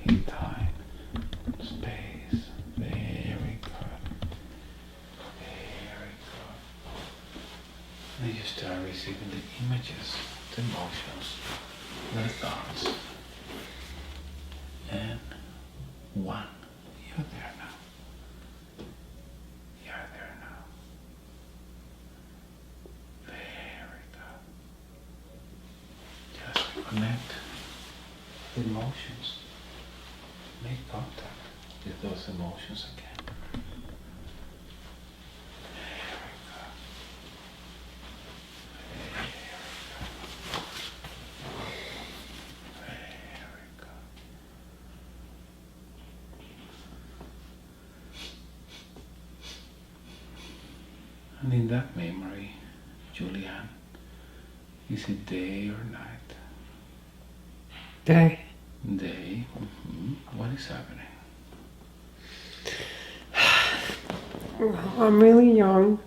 in time, space. Very good. Very good. And you start receiving the images, the emotions, the thoughts. And one, you're there now. You're there now. Very good. Just connect the emotions. Make contact with those emotions again. Very good. Very good. And in that memory, Julianne, is it day or night? Day. Day. What is happening? Well, I'm really young.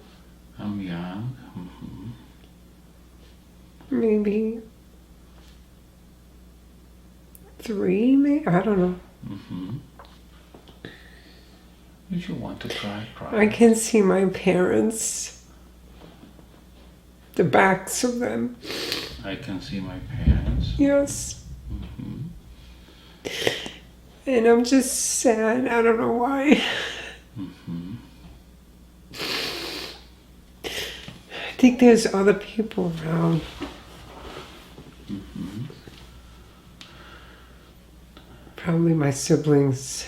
I'm young. Maybe 3, maybe? I don't know. If you want to cry, cry. I can see my parents, the backs of them. I can see my parents. Yes. And I'm just sad. I don't know why. I think there's other people around. Probably my siblings.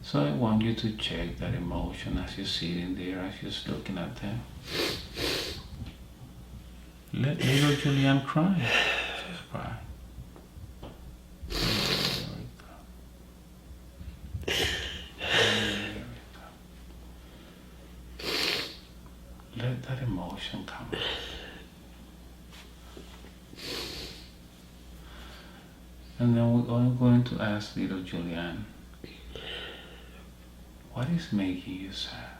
So I want you to check that emotion as you're sitting there, as you're looking at them. Let little Julianne cry. Just cry. Let that emotion come. And then we're going to ask little Julianne, what is making you sad?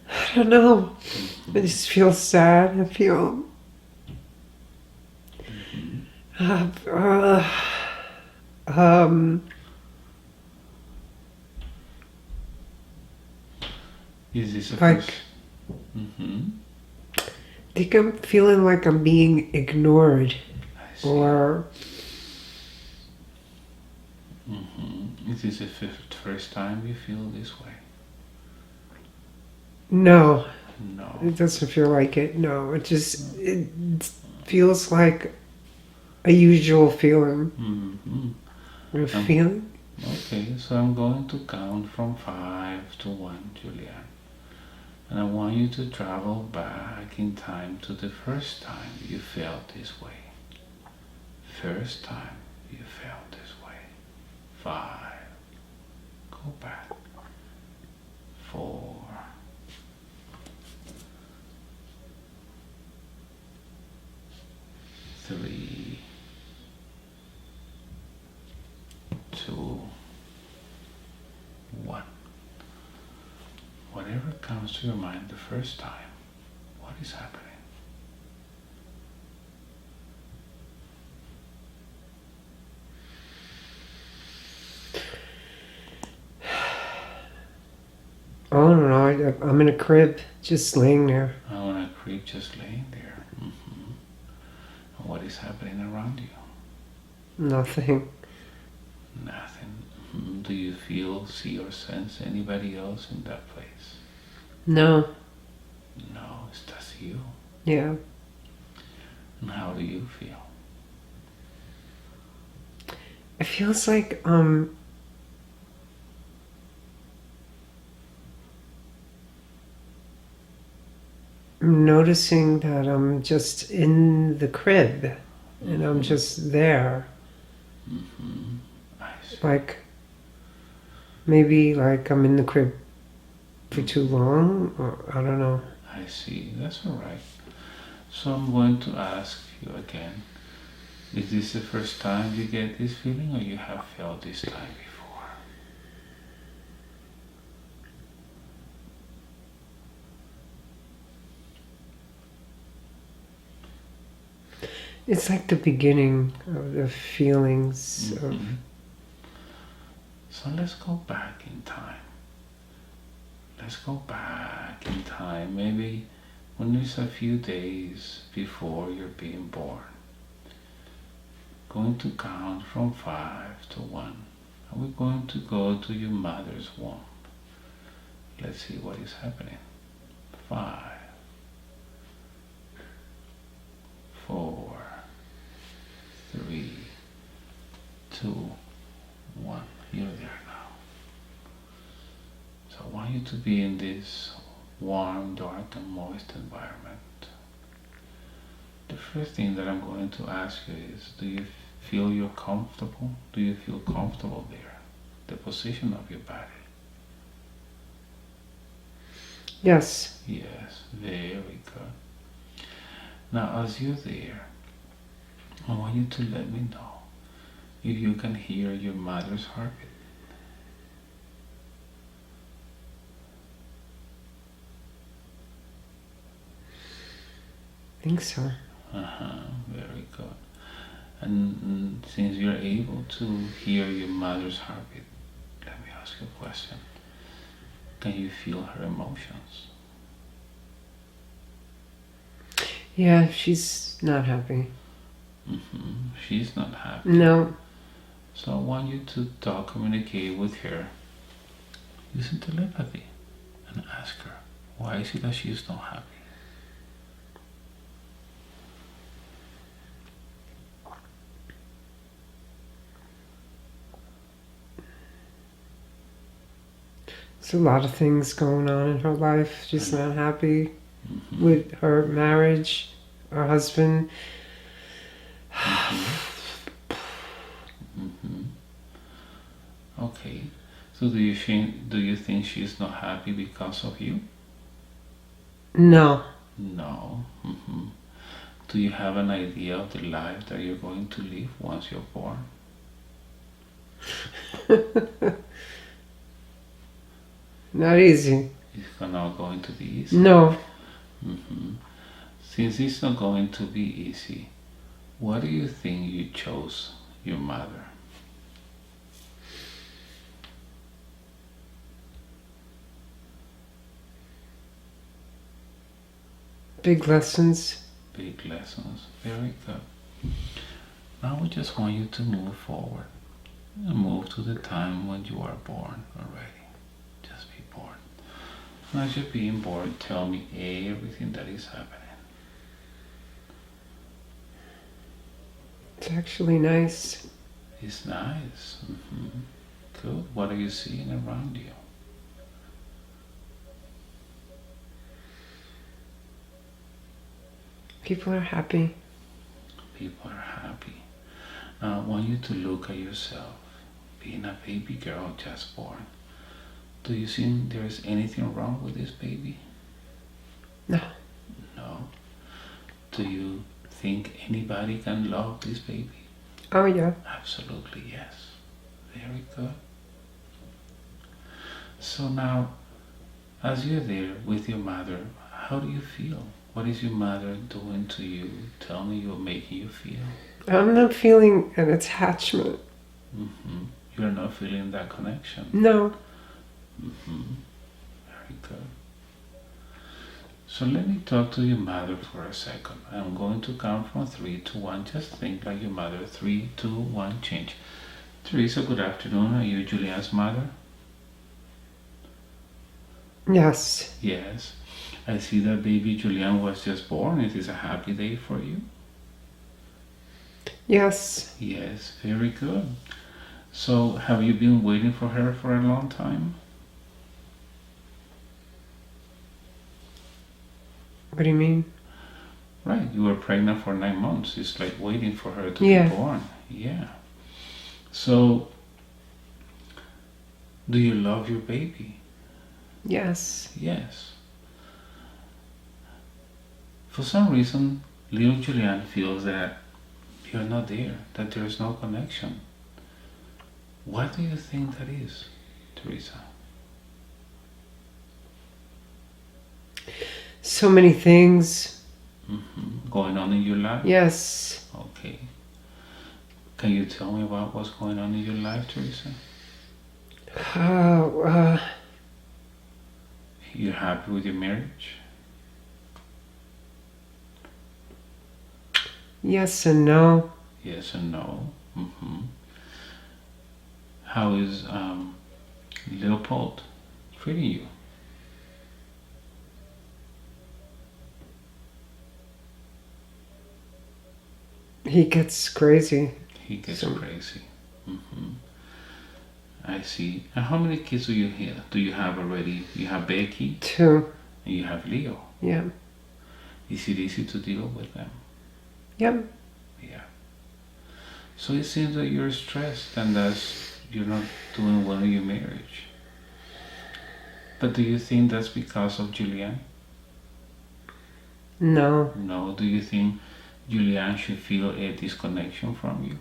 I don't know. I just feel sad. I feel... Is this a like, first? I think I'm feeling like I'm being ignored. I see. Or... Is this the first time you feel this way? No. No. It doesn't feel like it. No. It just... It feels like a usual feeling. A feeling? Okay, so I'm going to count from 5 to 1, Julianne. And I want you to travel back in time to the first time you felt this way. First time you felt this way. 5. Go back. 4. 3. 2. 1. Whatever comes to your mind the first time, what is happening? I don't know. I'm in a crib, just laying there. I'm on a crib just laying there. And what is happening around you? Nothing. Nothing. Do you feel, see, or sense anybody else in that place? No. No, it's just you. Yeah. And how do you feel? It feels like, I'm noticing that I'm just in the crib and I'm just there. I see. Like, maybe like I'm in the crib for too long, or I don't know. I see. That's all right. So I'm going to ask you again. Is this the first time you get this feeling, or you have felt this time before? It's like the beginning of the feelings of. Mm-hmm. So let's go back in time. Let's go back in time. Maybe when it's a few days before you're being born. Going to count from 5 to 1. And we're going to go to your mother's womb. Let's see what is happening. 5, 4, 3, 2, 1. You're there now. So I want you to be in this warm, dark, and moist environment. The first thing that I'm going to ask you is, do you feel you're comfortable? Do you feel comfortable there? The position of your body. Yes. Yes, very good. Now, as you're there, I want you to let me know if you can hear your mother's heartbeat. I think so. Very good. And since you're able to hear your mother's heartbeat, let me ask you a question. Can you feel her emotions? Yeah, she's not happy. She's not happy. No. So I want you to communicate with her using telepathy and ask her, why is it that she's not happy? There's a lot of things going on in her life. She's not happy with her marriage, her husband. Okay. So do you think she's not happy because of you? No. No. Do you have an idea of the life that you're going to live once you're born? Not easy. It's not going to be easy. No. Since it's not going to be easy, why do you think you chose your mother? Big lessons. Big lessons. Very good. Now we just want you to move forward and move to the time when you are born already. Just be born. And as you're being born, tell me everything that is happening. It's actually nice. It's nice. Good. What are you seeing around you? People are happy. People are happy. Now I want you to look at yourself, being a baby girl just born. Do you think there is anything wrong with this baby? No. No. Do you think anybody can love this baby? Oh, yeah. Absolutely, yes. Very good. So now, as you're there with your mother, how do you feel? What is your mother doing to you? Tell me you're making you feel. I'm not feeling an attachment. You're not feeling that connection. No. Very good. So let me talk to your mother for a second. I'm going to count from 3 to 1. Just think like your mother. 3, 2, 1, change. Teresa, good afternoon. Are you Julian's mother? Yes. Yes. I see that baby Julian was just born. It is a happy day for you. Yes. Yes, very good. So have you been waiting for her for a long time? What do you mean? Right, you were pregnant for 9 months. It's like waiting for her to Yeah. be born. Yeah. So, do you love your baby? Yes. Yes. For some reason, little Julian feels that you're not there, that there's no connection. What do you think that is, Teresa? So many things. Going on in your life? Yes. Okay. Can you tell me about what's going on in your life, Teresa? You're happy with your marriage? Yes and no. Yes and no. How is Leopold treating you? He gets crazy. He gets crazy. I see. And how many kids do you have already? You have Becky 2. and you have Leo. Yeah. Is it easy to deal with them? Yep. Yeah. So it seems that you're stressed and that you're not doing well in your marriage. But do you think that's because of Julianne? No. No. Do you think Julianne should feel a disconnection from you?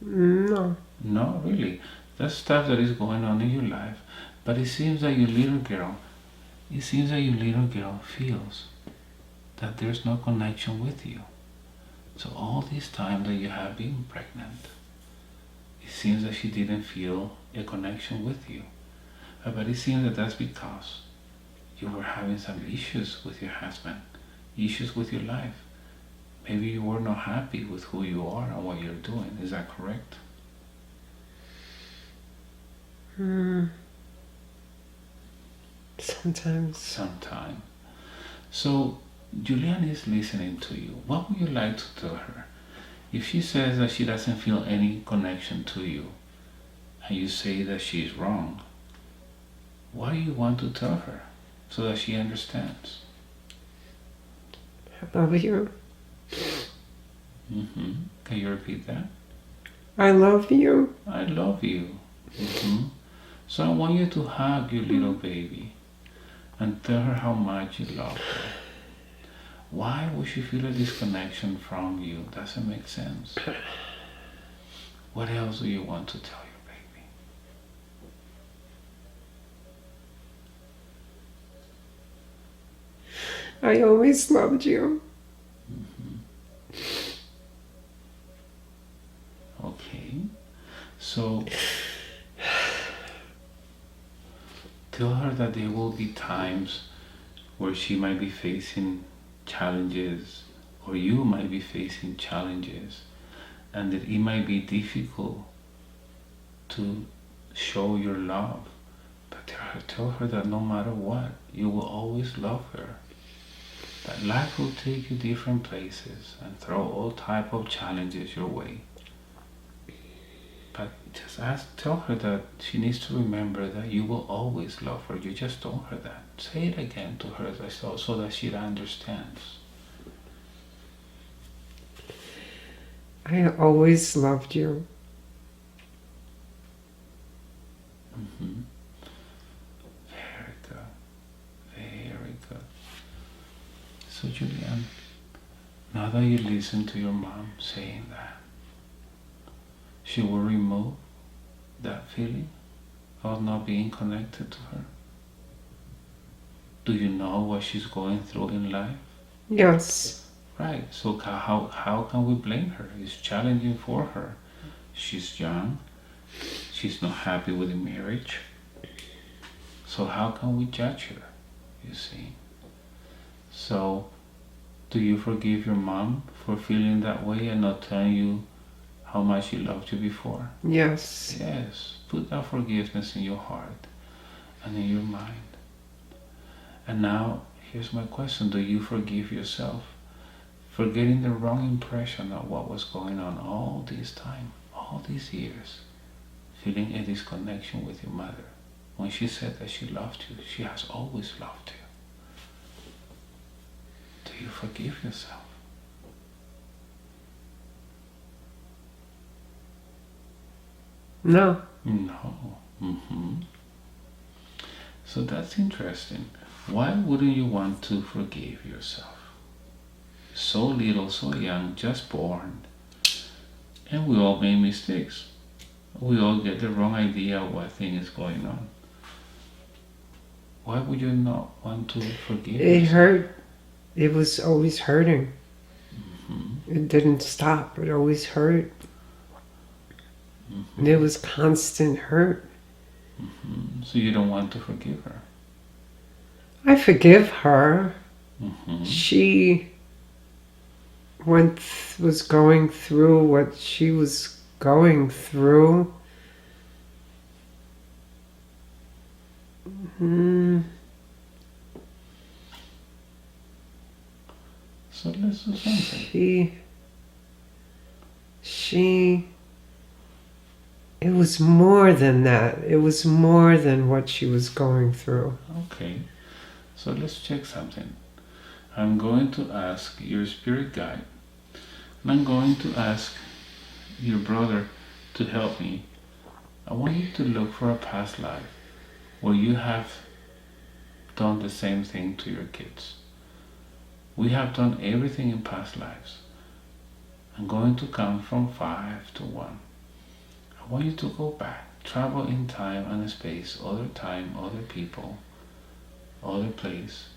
No. No, really. That's stuff that is going on in your life. But it seems that your little girl feels that there's no connection with you. So all this time that you have been pregnant, it seems that she didn't feel a connection with you. But it seems that that's because you were having some issues with your husband, issues with your life. Maybe you were not happy with who you are and what you're doing. Is that correct? Sometimes. Sometime. So Julianne is listening to you. What would you like to tell her? If she says that she doesn't feel any connection to you, and you say that she's wrong, what do you want to tell her so that she understands? I love you. Can you repeat that? I love you. I love you. So I want you to hug your little baby and tell her how much you love her. Why would she feel a disconnection from you? Doesn't make sense. What else do you want to tell your baby? I always loved you. Okay. So tell her that there will be times where she might be facing challenges or you might be facing challenges and that it might be difficult to show your love. But tell her that no matter what, you will always love her. That life will take you different places and throw all type of challenges your way. But just tell her that she needs to remember that you will always love her. You just told her that. Say it again to her so that she understands. I always loved you. Very good. Very good. So Julianne, now that you listen to your mom saying that, she will remove that feeling of not being connected to her. Do you know what she's going through in life? Yes. Right. So how can we blame her? It's challenging for her. She's young. She's not happy with the marriage. So how can we judge her? You see. So do you forgive your mom for feeling that way and not telling you how much she loved you before? Yes. Yes. Put that forgiveness in your heart and in your mind. And now, here's my question. Do you forgive yourself for getting the wrong impression of what was going on all this time, all these years, feeling a disconnection with your mother? When she said that she loved you, she has always loved you. Do you forgive yourself? No. No. So that's interesting. Why wouldn't you want to forgive yourself? So little, so young, just born. And we all make mistakes. We all get the wrong idea of what thing is going on. Why would you not want to forgive It yourself? hurt. It was always hurting. Mm-hmm. It didn't stop. It always hurt. Mm-hmm. And it was constant hurt. Mm-hmm. So you don't want to forgive her. I forgive her. Mm-hmm. She was going through what she was going through. Mm, So let's do something. She, it was more than that. It was more than what she was going through. Okay. So let's check something. I'm going to ask your spirit guide, and I'm going to ask your brother to help me. I want you to look for a past life where you have done the same thing to your kids. We have done everything in past lives. I'm going to count from 5 to 1. I want you to go back, travel in time and space, other time, other people, other place.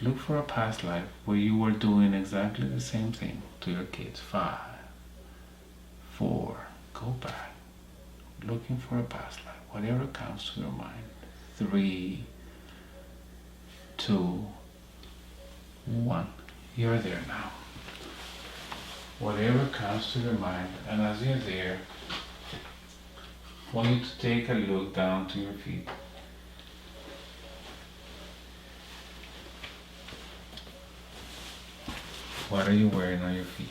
Look for a past life where you were doing exactly the same thing to your kids. 5, 4, go back, looking for a past life, whatever comes to your mind. 3, 2, 1. You're there now. Whatever comes to your mind, and as you're there, I want you to take a look down to your feet. What are you wearing on your feet?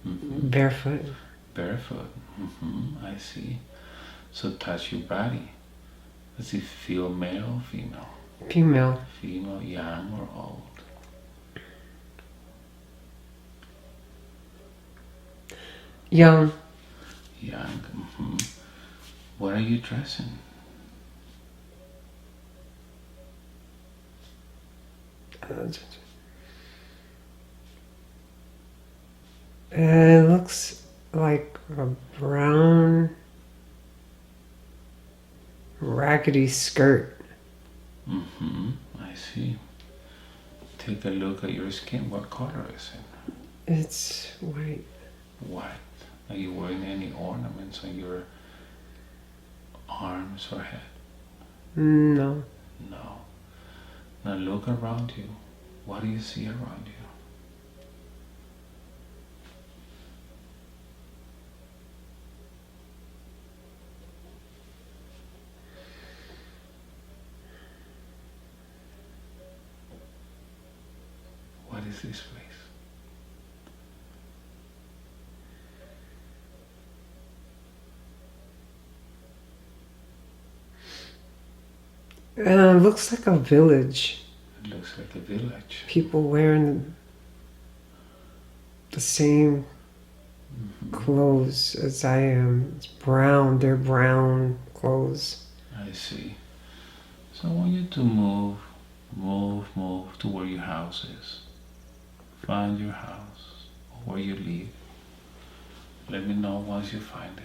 Mm-hmm. Barefoot. Barefoot. Mm-hmm. I see. So touch your body. Does it feel male or female? Female. Female, young or old? Young. Young. Mm-hmm. What are you dressing? It looks like a brown, raggedy skirt. Mm-hmm. I see. Take a look at your skin. What color is it? It's white. White. Are you wearing any ornaments on your arms or head? No. No. Now look around you. What do you see around you? What is this place? Looks like a village. It looks like a village. People wearing the same clothes as I am. It's brown. They're brown clothes. I see. So I want you to move to where your house is. Find your house or where you live. Let me know once you find it.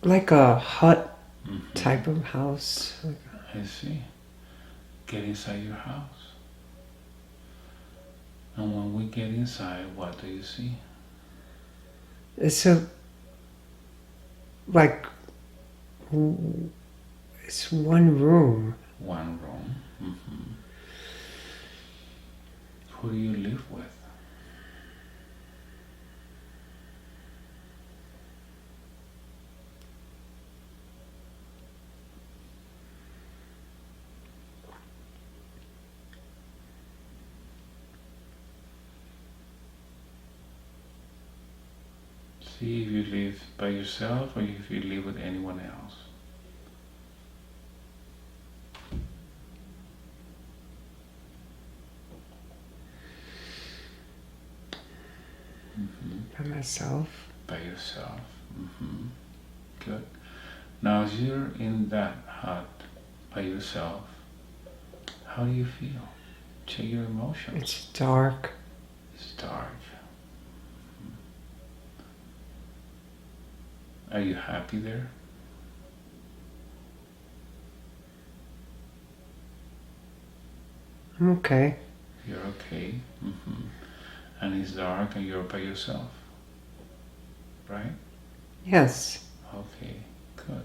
Like a hut Mm-hmm. type of house. I see. Get inside your house. And when we get inside, what do you see? It's like it's one room. One room. Mm-hmm. Who do you live with? See if you live by yourself or if you live with anyone else. By myself. By yourself. Good. Now, as you're in that hut by yourself, how do you feel? Check your emotions. It's dark. It's dark. Are you happy there? I'm okay. You're okay. And it's dark and you're by yourself. Right? Yes. Okay, good.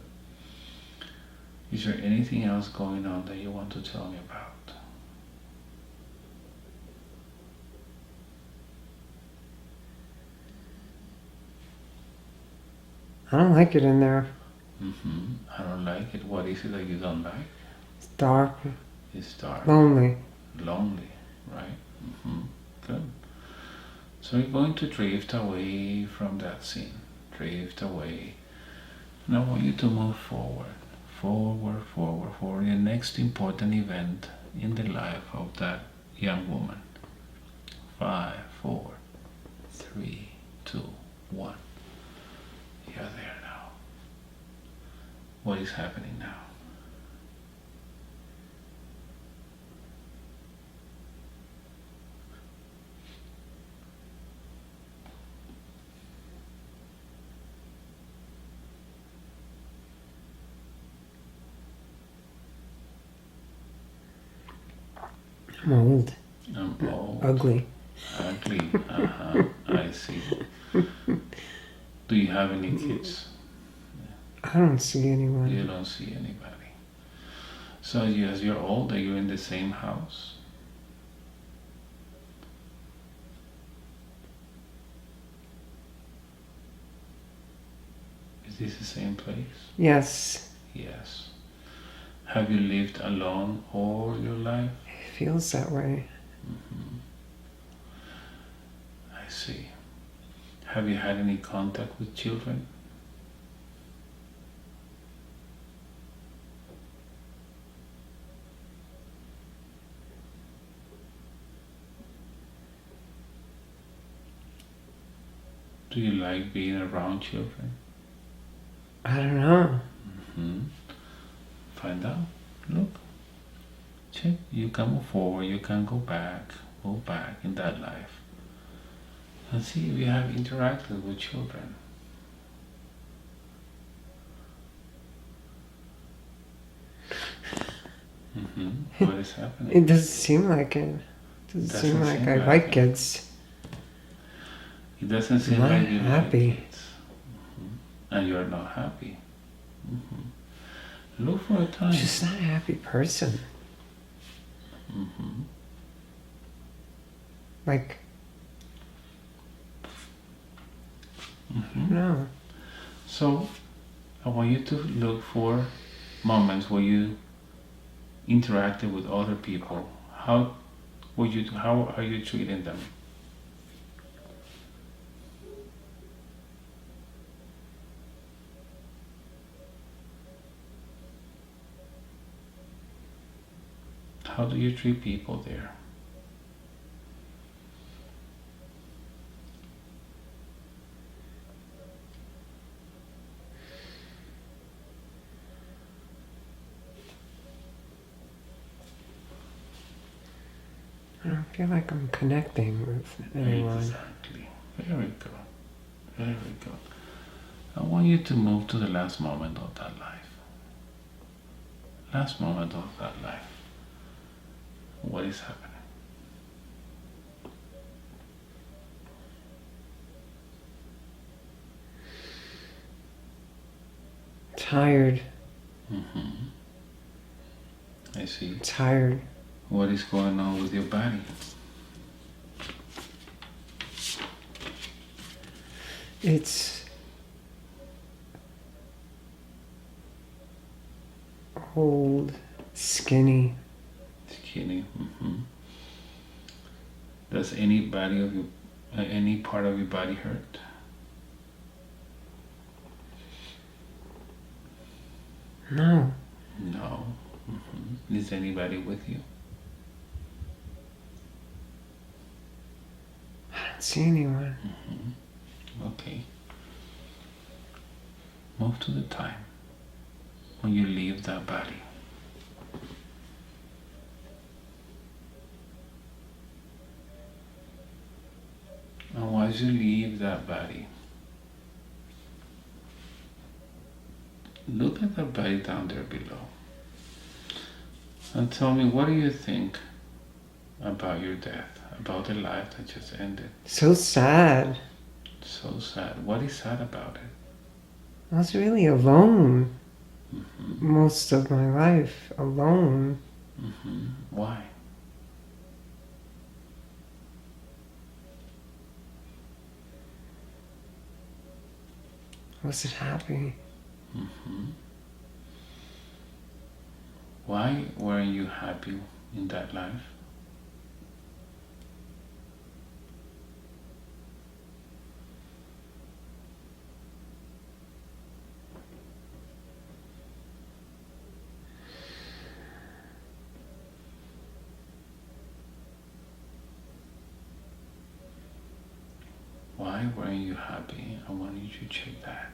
Is there anything else going on that you want to tell me about? I don't like it in there. I don't like it. What is it that you don't like? It's dark. It's dark. Lonely. Lonely, right? Good. So you're going to drift away from that scene. Drift away. And I want you to move forward. Forward, forward, forward. The next important event in the life of that young woman. 5, 4, 3, 2, 1. You're there now. What is happening now? I'm old. I'm old. Ugly. Ugly. I see. Do you have any kids? I don't see anyone. You don't see anybody. So as you're old, are you in the same house? Is this the same place? Yes. Yes. Have you lived alone all your life? It feels that way. I see. Have you had any contact with children? Do you like being around children? I don't know. Find out. Look. Check. You can move forward. You can go back. Move back in that life. And see if you have interacted with children. What is happening? It doesn't seem like it. It doesn't seem like I like kids. It doesn't seem I'm like you happy. like kids. And you're not happy. Look for a time. I'm just not a happy person. Like, no. So, I want you to look for moments where you interacted with other people. How are you treating them? How do you treat people there? I don't feel like I'm connecting with anyone. Exactly. Very good. Very good. I want you to move to the last moment of that life. Last moment of that life. What is happening? Tired. I see. Tired. What is going on with your body? It's old, skinny. Skinny. Does any part of your body hurt? No. No. Is anybody with you? I don't see anyone. Okay. Move to the time when you leave that body. And once you leave that body, look at the body down there below. And tell me, what do you think about your death, about the life that just ended? So sad. So sad. What is sad about it? I was really alone Mm-hmm. most of my life. Alone. Mm-hmm. Why? I wasn't happy. Mm-hmm. Why weren't you happy in that life? Why weren't you happy? I want you to check that.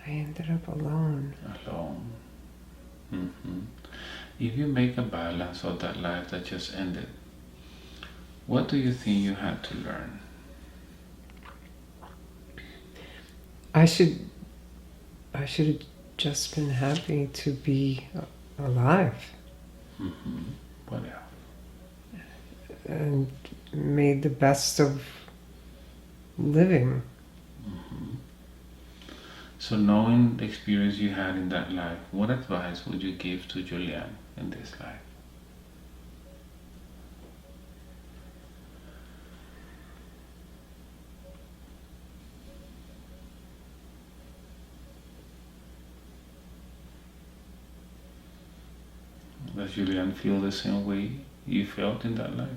I ended up alone. Alone. Mm-hmm. If you make a balance of that life that just ended, what do you think you had to learn? I should have just been happy to be alive. Mm-hmm. What else? And made the best of living. Mm-hmm. So knowing the experience you had in that life, what advice would you give to Julian in this life? Does Julian feel the same way you felt in that life?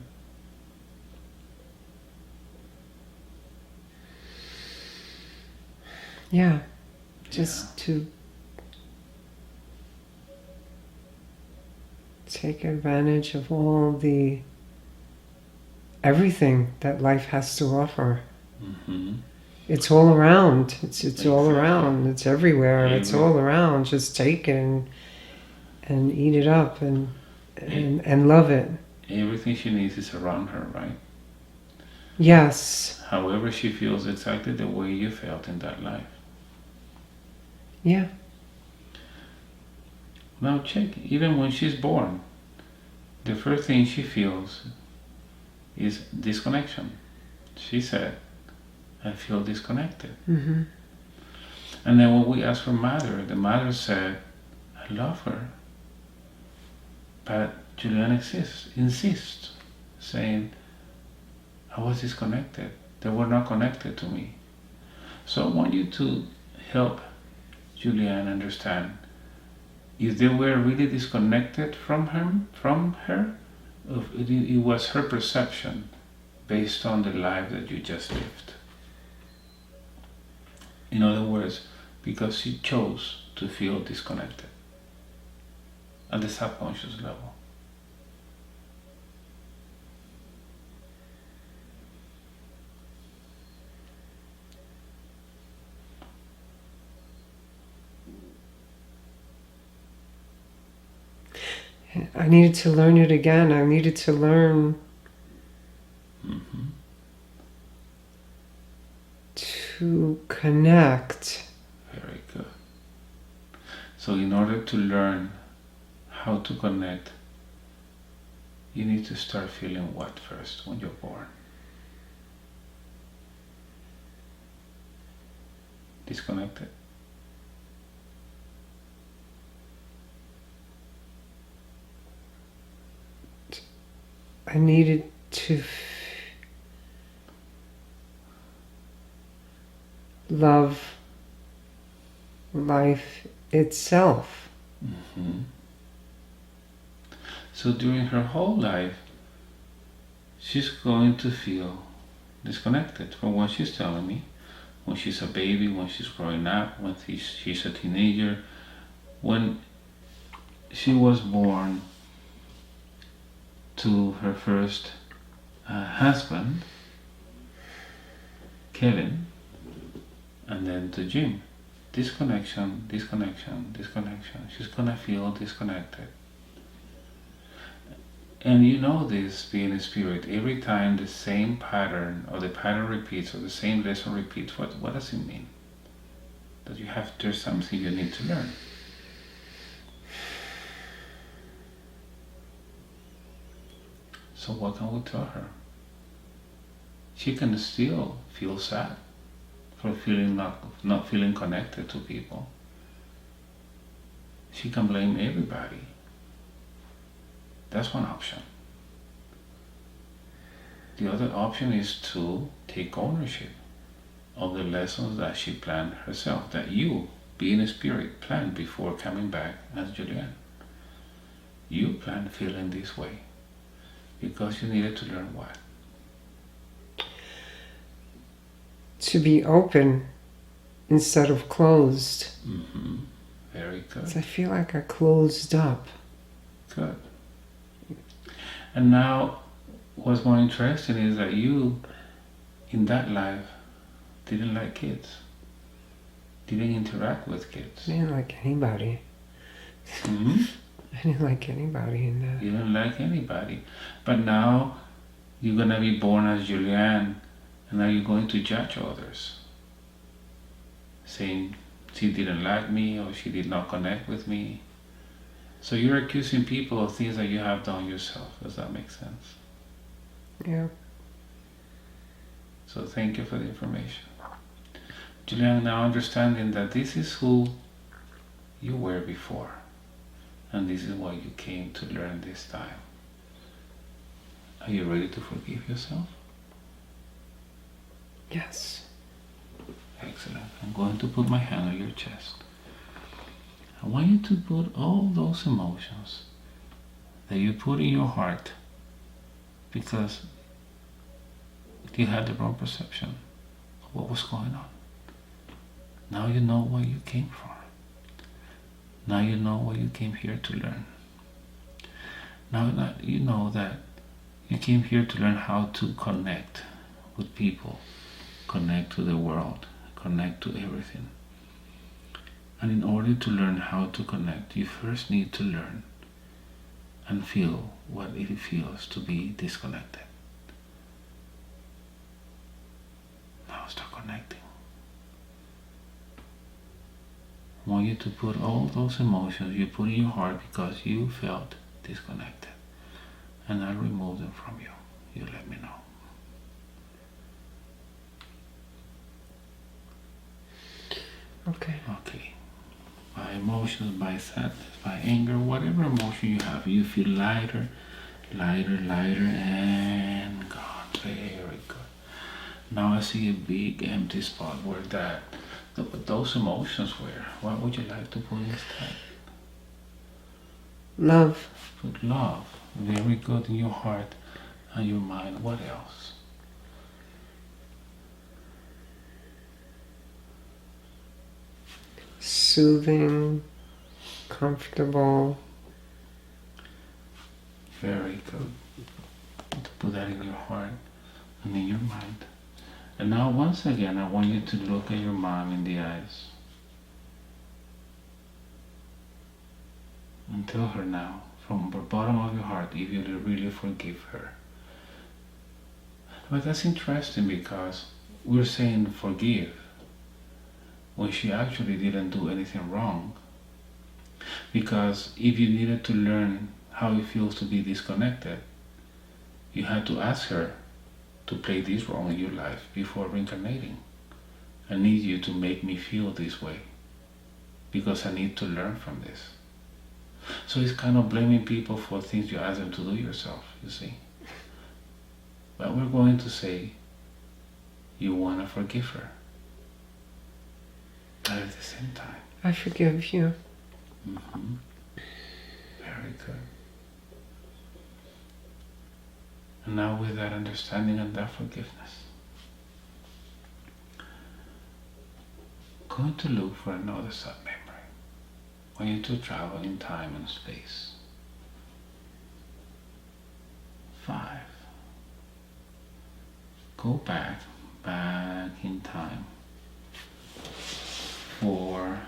Yeah. Just to take advantage of all the everything that life has to offer. Mm-hmm. It's all around. It's Exactly. all around. It's everywhere. It's Every- all around. Just take it and eat it up and love it. Everything she needs is around her, right? Yes. However, she feels exactly the way you felt in that life. Yeah. Now check, even when she's born, the first thing she feels is disconnection. She said, I feel disconnected. Mm-hmm. And then when we asked her mother, the mother said, I love her. But Julian insists, saying, I was disconnected. They were not connected to me. So I want you to help Julian understand if they were really disconnected from her, it was her perception based on the life that you just lived. In other words, because she chose to feel disconnected at the subconscious level. I needed to learn it again. I needed to learn Mm-hmm. to connect. Very good. So in order to learn how to connect, you need to start feeling what first when you're born? Disconnected. I needed to love life itself. Mm-hmm. So during her whole life, she's going to feel disconnected from what she's telling me. When she's a baby, when she's growing up, when she's a teenager, when she was born to her first husband, Kevin, and then to Jim. Disconnection, disconnection, disconnection. She's gonna feel disconnected. And you know this being a spirit, every time the same pattern or the pattern repeats or the same lesson repeats, what does it mean? That there's something you need to learn. So what can we tell her? She can still feel sad for feeling not feeling connected to people. She can blame everybody. That's one option. The other option is to take ownership of the lessons that she planned herself, that you, being a spirit, planned before coming back as Julianne. You planned feeling this way because you needed to learn what? To be open instead of closed. Mm-hmm. Very good. I feel like I closed up. Good. And now, what's more interesting is that you, in that life, didn't like kids. Didn't interact with kids. I didn't like anybody. Mm-hmm. I didn't like anybody in that. You didn't like anybody. But now, you're going to be born as Julianne, and now you're going to judge others. Saying, she didn't like me, or she did not connect with me. So you're accusing people of things that you have done yourself. Does that make sense? Yeah. So thank you for the information. Julianne, now understanding that this is who you were before, and this is what you came to learn this time. Are you ready to forgive yourself? Yes. Excellent. I'm going to put my hand on your chest. I want you to put all those emotions that you put in your heart because you had the wrong perception of what was going on. Now you know where you came from. Now you know what you came here to learn. Now that you know that you came here to learn how to connect with people, connect to the world, connect to everything. And in order to learn how to connect, you first need to learn and feel what it feels to be disconnected. Now start connecting. I want you to put all those emotions you put in your heart because you felt disconnected. And I'll remove them from you. You let me know. Okay. Okay. By emotions, by sadness, by anger, whatever emotion you have, you feel lighter, lighter, lighter, and gone. Very good. Now I see a big empty spot where those emotions were. What would you like to put instead? Love. Put love. Very good in your heart and your mind. What else? Soothing, comfortable. Very good. To put that in your heart and in your mind. And now once again, I want you to look at your mom in the eyes. And tell her now, from the bottom of your heart, if you really forgive her. But that's interesting because we're saying forgive when she actually didn't do anything wrong. Because if you needed to learn how it feels to be disconnected, you had to ask her to play this role in your life before reincarnating. I need you to make me feel this way because I need to learn from this. So it's kind of blaming people for things you ask them to do yourself, you see. But we're going to say you want to forgive her. But at the same time. I forgive you. Mm-hmm. Very good. And now with that understanding and that forgiveness, going to look for another sub-memory. I want you to travel in time and space. 5. Go back in time. 4,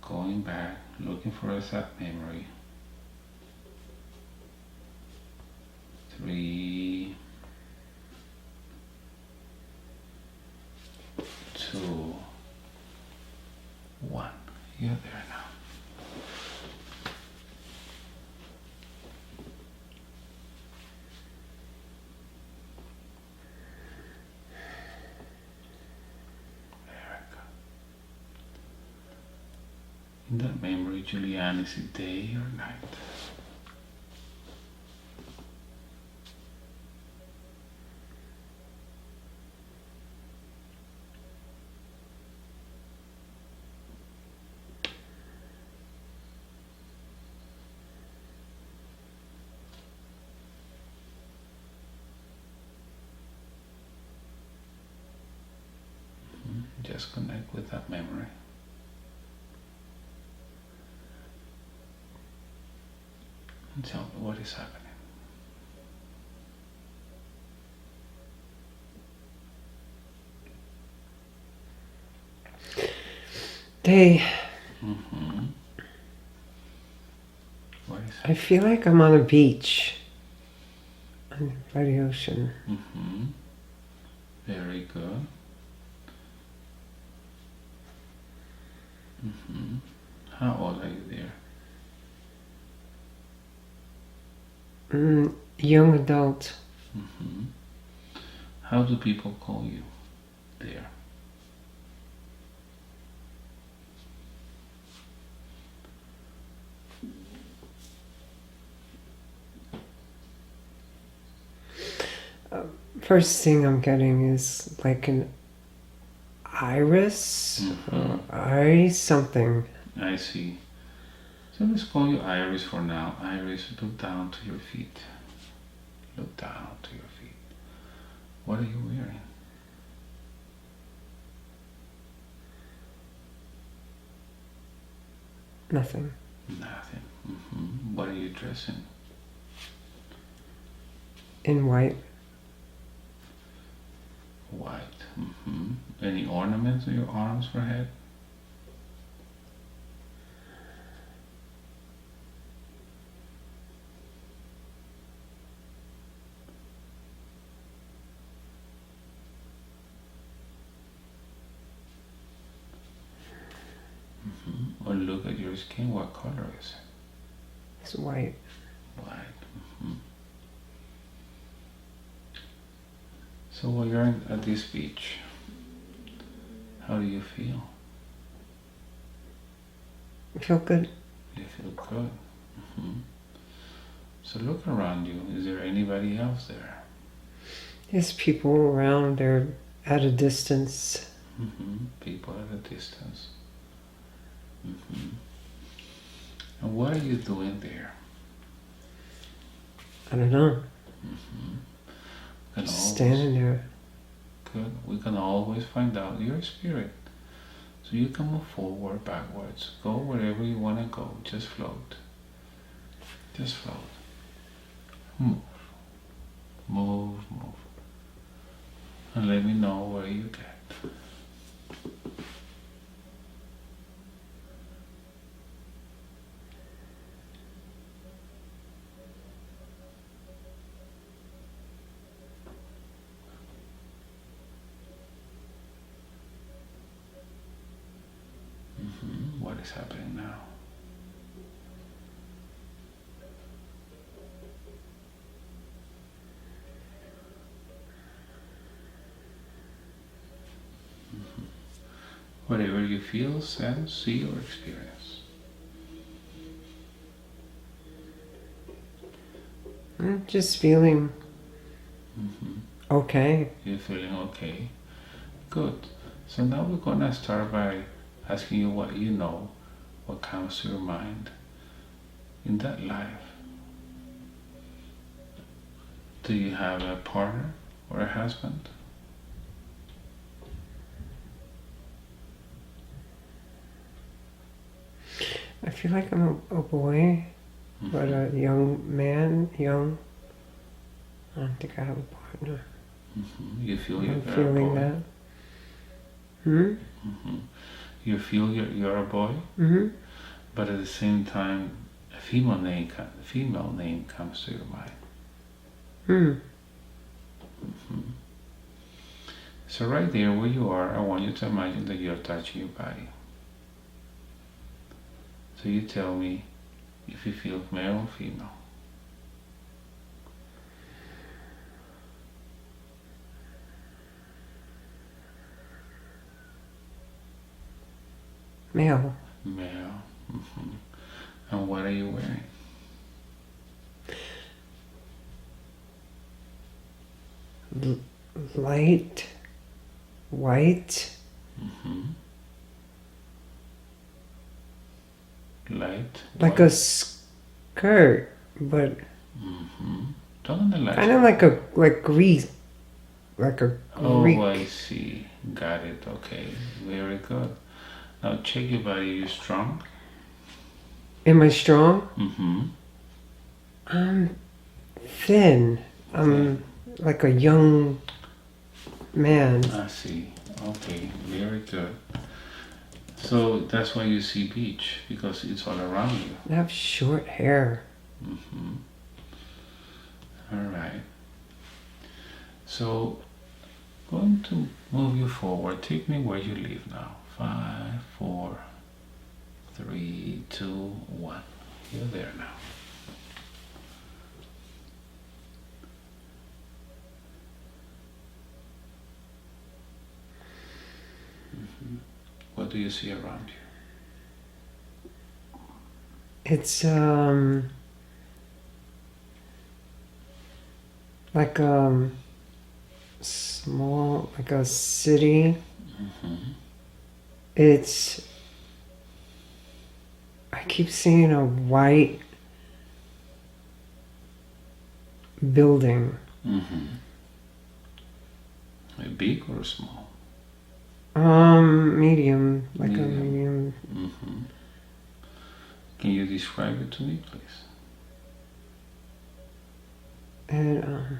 going back, looking for a sad memory. 3, 2, 1. You're there now. In that memory, Julianne, is it day or night? Just connect with that memory. And tell me what is happening. Day. Mm-hmm. What is I feel like I'm on a beach by the ocean. Mm-hmm. Very good. Mm-hmm. How old are you there? Young adult. Mm-hmm. How do people call you there? First thing I'm getting is like an iris or iris something. I see. So let's call you Iris for now. Iris, look down to your feet. Look down to your feet. What are you wearing? Nothing. Nothing. Mm-hmm. What are you dressing? In white. White. Mm-hmm. Any ornaments on your arms or head? Mm-hmm. Or look at your skin. What color is it? It's white. White. Mm-hmm. So while you're at this beach, how do you feel? I feel good. You feel good. Mm-hmm. So look around you. Is there anybody else there? There's people around. They're at a distance. Mm-hmm. People at a distance. Mm-hmm. And what are you doing there? I don't know. Mm-hmm. Just standing there. Good. We can always find out your spirit. So you can move forward, backwards. Go wherever you want to go. Just float. Just float. Move. Move, move. And let me know where you get. What is happening now? Whatever you feel, sense, see, or experience. I'm just feeling okay. You're feeling okay? Good. So now we're going to start by asking you what you know, what comes to your mind in that life. Do you have a partner or a husband? I feel like I'm a boy, but a young man, young. I don't think I have a partner. You feel you're I'm a feeling boy. that. Hmm? You feel you're a boy, Mm-hmm. but at the same time, a female name comes to your mind. Hmm. So right there where you are, I want you to imagine that you're touching your body. So you tell me if you feel male or female. Male. Male. And what are you wearing? Light. White. Light. Like a skirt, but Don't the light. kind of like grease. Like a Greek. Oh, I see. Got it. Okay. Very good. Now check your body. Are you strong? Am I strong? Mm-hmm. I'm thin. I'm like a young man. I see. Okay. Very good. So that's why you see beach, because it's all around you. I have short hair. All right. So going to move you forward. Take me where you live now. 5, 4, 3, 2, 1. You're there now. What do you see around you? It's like small, like a city. It's, I keep seeing a white building. Big or small? Medium, like a medium. Can you describe it to me, please? And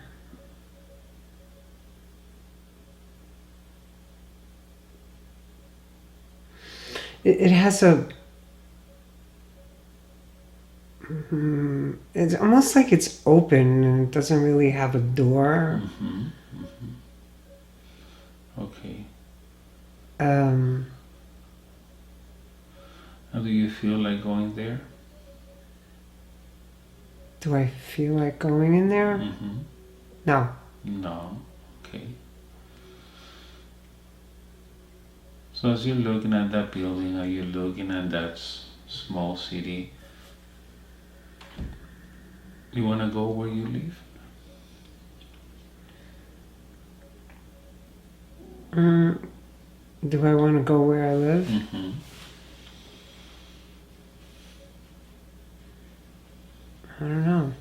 it has a. It's almost like it's open and it doesn't really have a door. Okay. Um, How do you feel like going there? do I feel like going in there? No. No. Okay. So as you're looking at that building, are you looking at that small city? You want to go where you live? Do I want to go where I live? I don't know.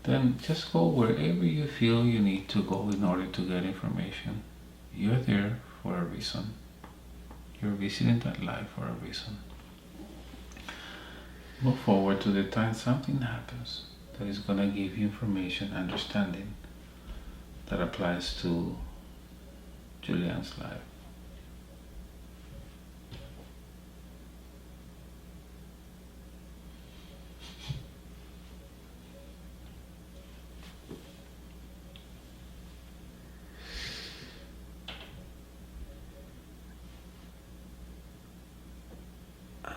Then just go wherever you feel you need to go in order to get information. You're there for a reason. You're visiting that life for a reason. Look forward to the time something happens that is going to give you information, understanding that applies to Julian's life.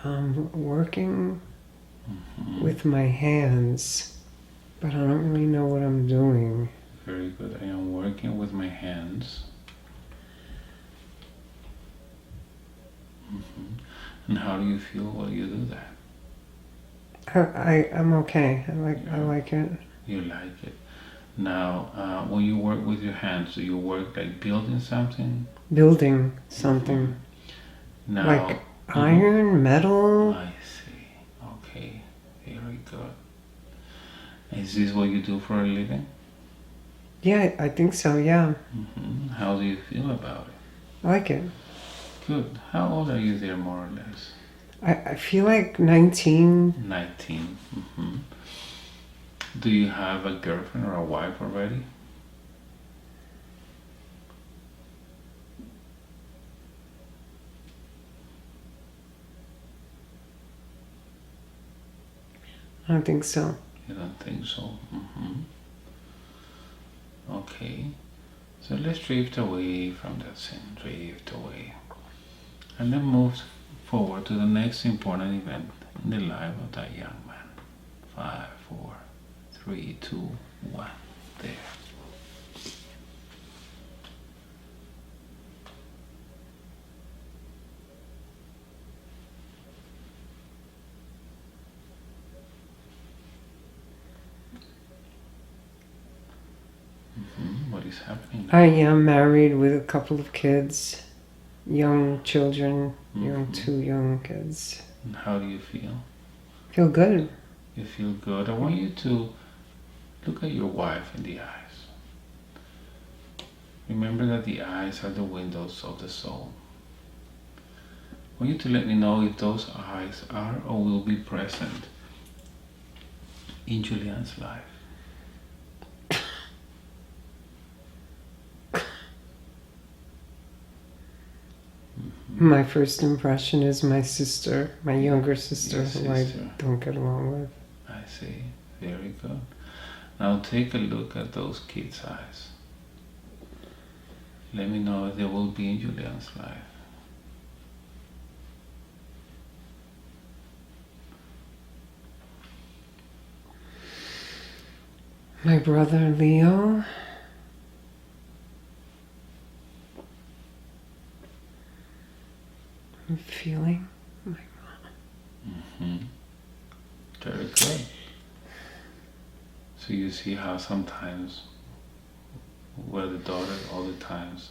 I'm working with my hands, but I don't really know what I'm doing. Very good. I am working with my hands. And how do you feel while you do that? I'm okay. I like it. You like it. Now, when you work with your hands, do you work like building something? Building something. Now, Like iron, metal. I see. Okay. Very good. Is this what you do for a living? Yeah, I think so, yeah. How do you feel about it? I like it. Good. How old are you there, more or less? I feel like 19. 19. Do you have a girlfriend or a wife already? I don't think so. You don't think so? Okay. So let's drift away from that sin. Drift away. And then move forward to the next important event in the life of that young man. 5, 4, 3, 2, 1. There. What is happening now? I am married with a couple of kids, young children, two young kids. And how do you feel? Feel good. You feel good. I want you to look at your wife in the eyes. Remember that the eyes are the windows of the soul. I want you to let me know if those eyes are or will be present in Julian's life. My first impression is my sister, my younger sister, Your who I sister. don't get along with. I see. Very good. Now take a look at those kids' eyes. Let me know if they will be in Julian's life. My brother Leo. I'm feeling my mom. Very good. So you see how sometimes we're the daughter, all the times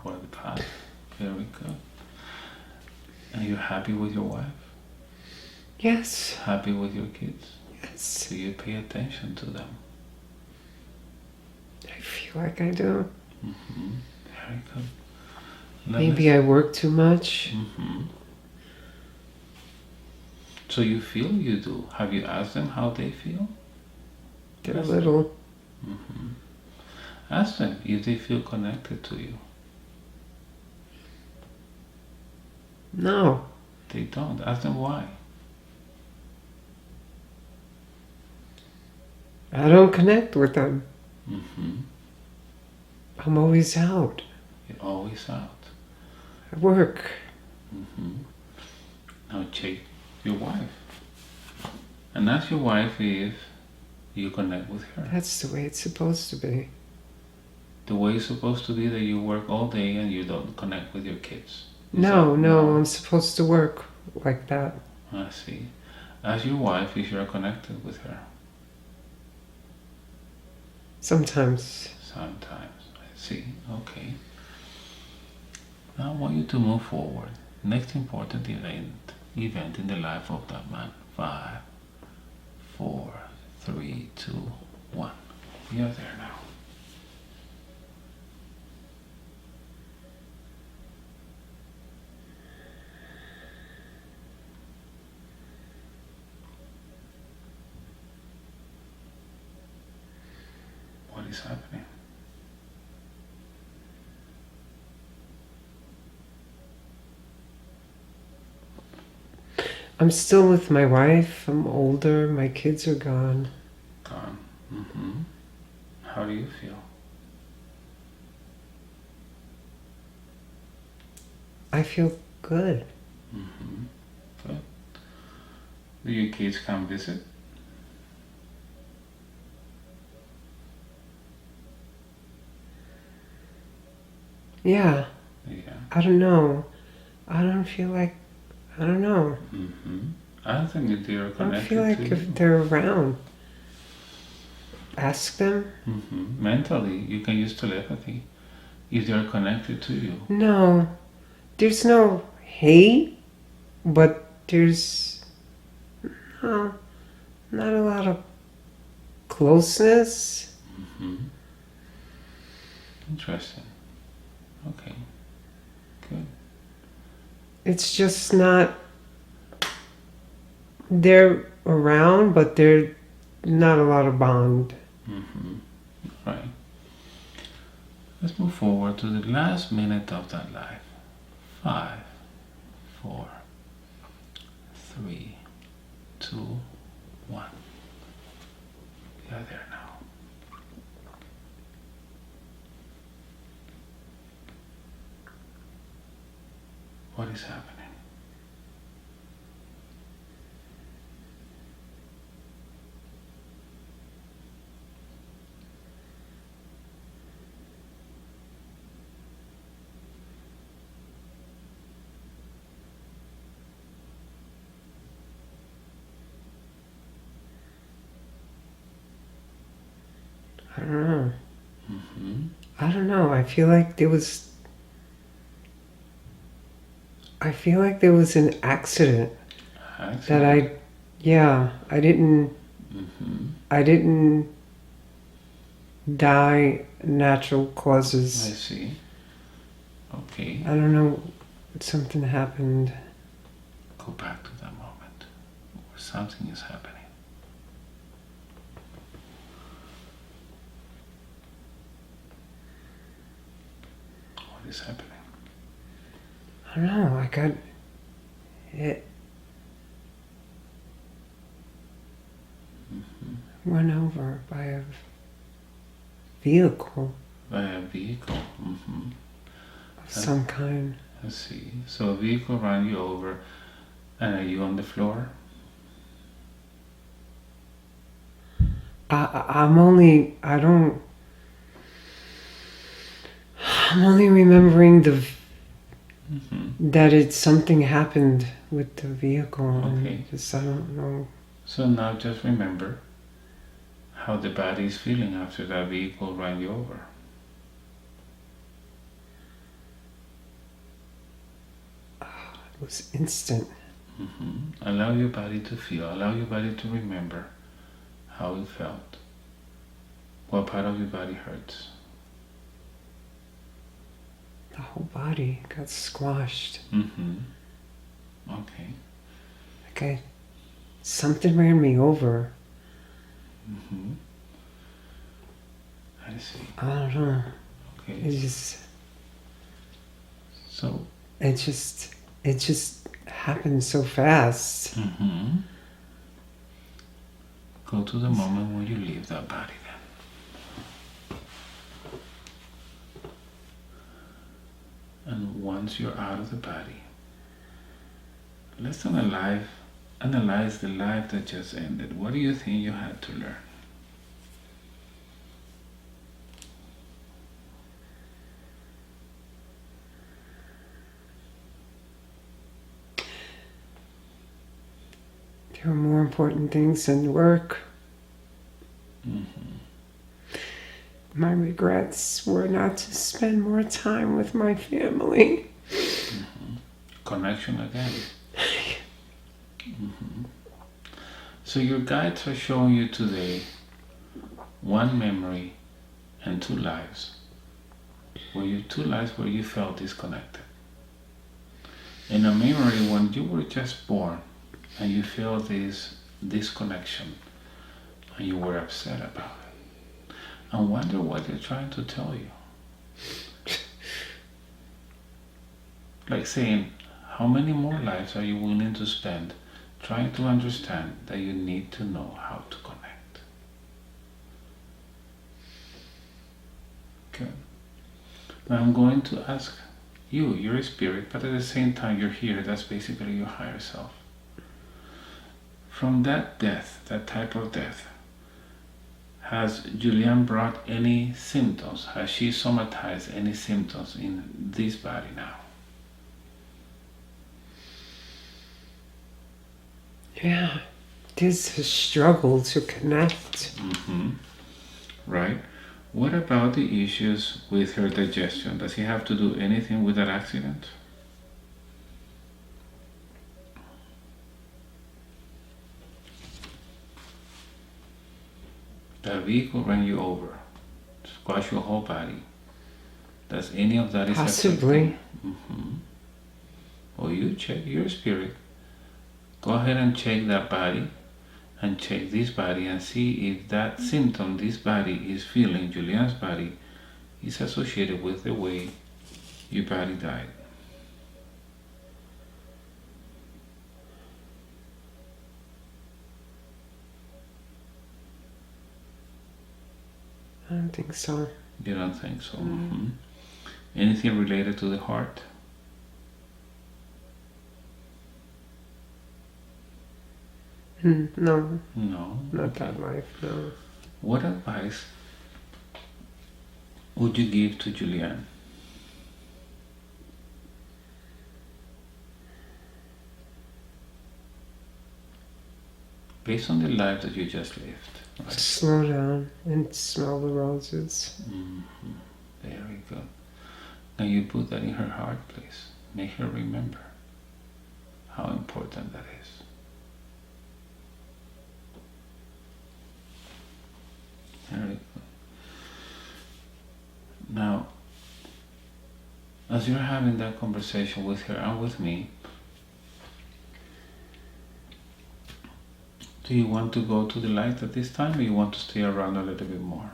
we're the father. Very good. And you're happy with your wife? Yes. Happy with your kids? Yes. So you pay attention to them. I feel like I do. Very good. Maybe I work too much. So you feel you do. Have you asked them how they feel? A little. Ask them if they feel connected to you. No. They don't. Ask them why. I don't connect with them. I'm always out. You're always out. I work. Now check your wife. And ask your wife if you connect with her. That's the way it's supposed to be. The way it's supposed to be that you work all day and you don't connect with your kids. No, I'm supposed to work like that. I see. Ask your wife if you're connected with her. Sometimes. Sometimes. I see. Okay. Now I want you to move forward. Next important event in the life of that man. 5, 4, 3, 2, 1. You're there now. What is happening? I'm still with my wife. I'm older. My kids are gone. Gone. How do you feel? I feel good. Good. Do your kids come visit? Yeah. Yeah. I don't know. I don't feel like. I don't know. I don't think that they're I connected don't feel like to if you. they're around. Ask them. Mentally, you can use telepathy if they're connected to you. No. There's no hate, but there's no, not a lot of closeness. Interesting. Okay. Good. It's just not. They're around, but they're not a lot of bond. Right. Let's move forward to the last minute of that life. 5, 4, 3, 2, 1. You're there now. What is happening? I don't know. I don't know. I feel like there was an accident that I didn't die natural causes. I see. Okay. I don't know. Something happened. Go back to that moment where something is happening. What is happening? I don't know. I got hit. Run over by a vehicle By a vehicle. of some kind. I see. So a vehicle ran you over, and are you on the floor? I'm only remembering that something happened with the vehicle. Okay. And just, I don't know. So now just remember how the body is feeling after that vehicle ran you over. It was instant. Allow your body to feel, allow your body to remember how it felt. What part of your body hurts? The whole body got squashed. Okay. Something ran me over. I see. I don't know. Okay. It just happened so fast. Go to the moment when you leave that body then. And once you're out of the body, let's analyze the life that just ended. What do you think you had to learn? There were more important things than work. My regrets were not to spend more time with my family. Connection again. So your guides are showing you today one memory and two lives where you felt disconnected. In a memory when you were just born and you feel this disconnection and you were upset about it and wonder what they're trying to tell you. Like saying, how many more lives are you willing to spend trying to understand that you need to know how to connect? Good. Now I'm going to ask you, you're a spirit, but at the same time you're here, that's basically your higher self. From that death, that type of death, has Julianne brought any symptoms? Has she somatized any symptoms in this body now? Yeah, there's a struggle to connect. Right. What about the issues with her digestion? Does he have to do anything with that accident? That vehicle ran you over, squash your whole body. Does any of that is Possibly. Well, you check your spirit. Go ahead and check that body and check this body and see if that symptom this body is feeling, Julian's body, is associated with the way your body died. I don't think so. You don't think so? Mm-hmm. Anything related to the heart? No. No. Not that life, no. What advice would you give to Julian? Based on the life that you just lived. Right? Slow down and smell the roses. Mm-hmm. Very good. Now you put that in her heart, please. Make her remember how important that is. Very good. Now, as you're having that conversation with her and with me, do you want to go to the light at this time, or you want to stay around a little bit more?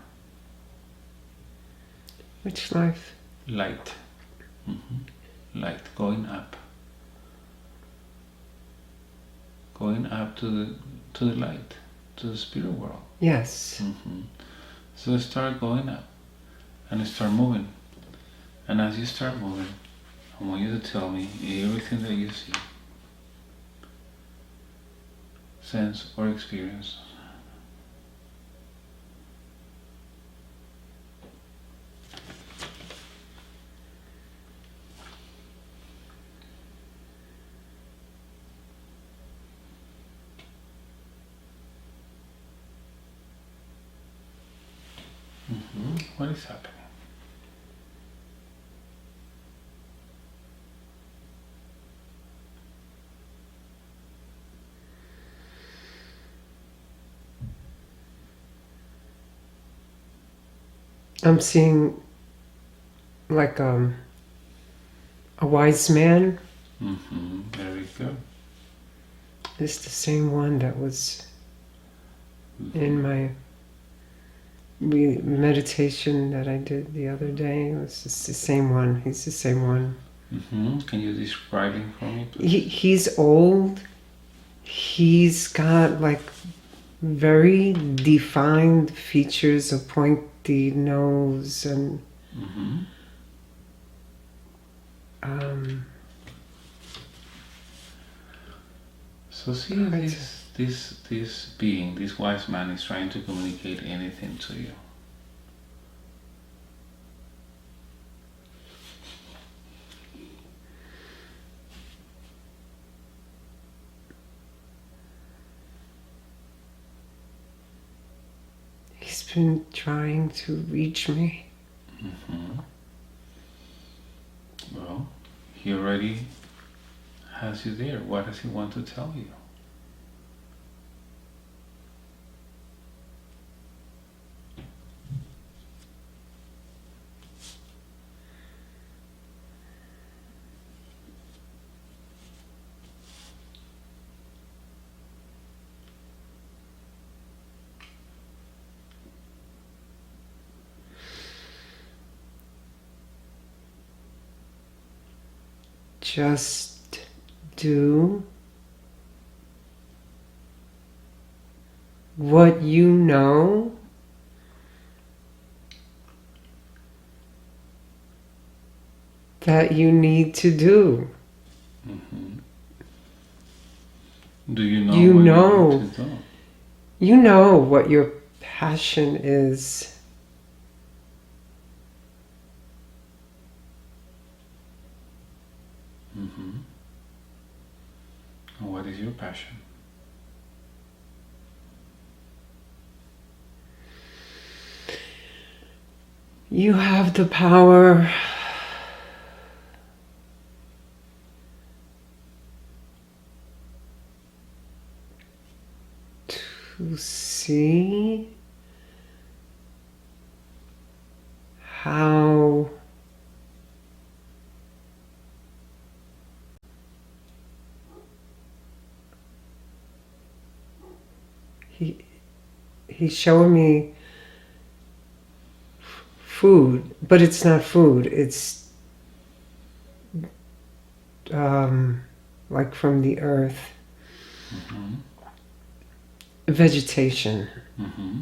Which life? Light. Mm-hmm. Light, going up. Going up to the light, to the spirit world. Yes. Mm-hmm. So start going up and start moving. And as you start moving, I want you to tell me everything that you see, sense, or experience. What is happening? I'm seeing like a wise man. Very good. It's the same one that was in my meditation that I did the other day. It was just the same one. He's the same one. Can you describe him for me, please? He's old. He's got like very defined features, a pointy nose, and so see if this being, this wise man, is trying to communicate anything to you. he's been trying to reach me. Well, he already has you there. What does he want to tell you? Just do what you know that you need to do. Do you know You what know. you need to do? You know what your passion is. And what is your passion? You have the power to see how he he's showing me food, but it's not food. It's like from the earth, Mm-hmm. vegetation. Mm-hmm.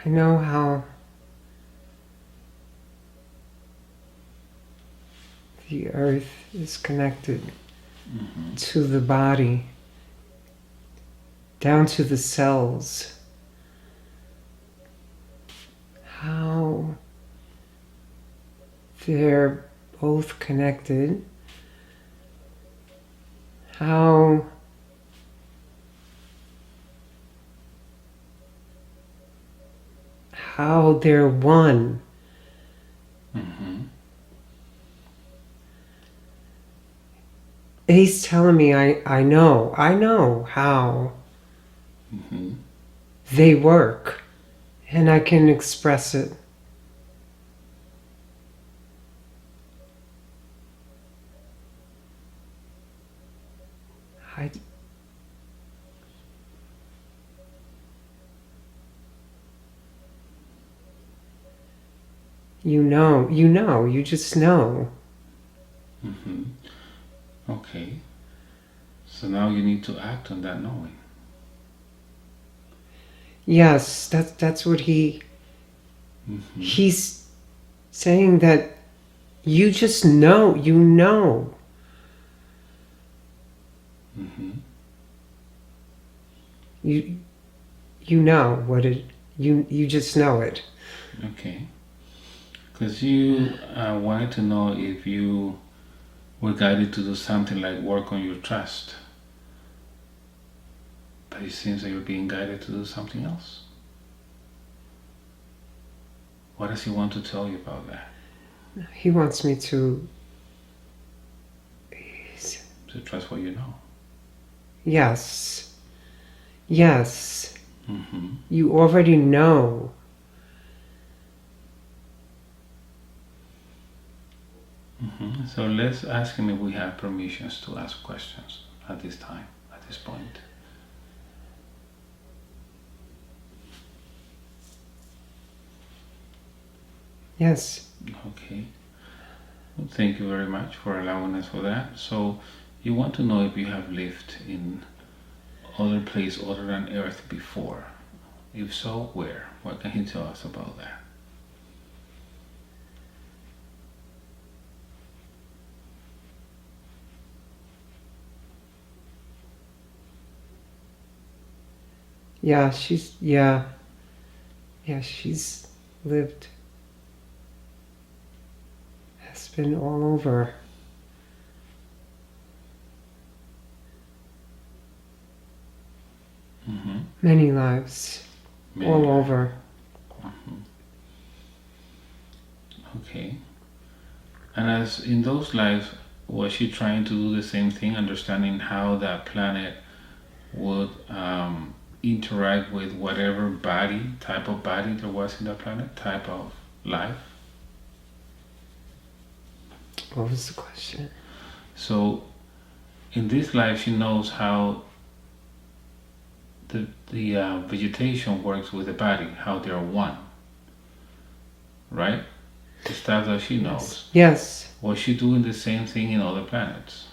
I know how the earth is connected Mm-hmm. to the body, down to the cells. How they're both connected. How they're one. Mm-hmm. He's telling me I know how Mm-hmm. they work, and I can express it. I, you just know. Mm-hmm. Okay. So now you need to act on that knowing. Yes, that's what Mm-hmm. he's saying, that you just know, Mm-hmm. you know what it, you just know it. Okay. Because you wanted to know if you were guided to do something like work on your trust. But it seems that you're being guided to do something else. What does he want to tell you about that? He wants me to, To trust what you know. yes, Mm-hmm. you already know. Mm-hmm. So let's ask him if we have permissions to ask questions at this time, at this point. Yes. Okay. Well, thank you very much for allowing us for that. So you want to know if you have lived in other place other than Earth before. If so, where? What can he tell us about that? Yeah, she's lived, has been all over. Mm-hmm. Many lives, all over. Mm-hmm. Okay. And as in those lives, was she trying to do the same thing, understanding how that planet would interact with whatever body, type of body there was in that planet, type of life? What was the question? So in this life, she knows how the vegetation works with the body, how they are one, right? The stuff that she knows. Yes. Was she doing the same thing in other planets?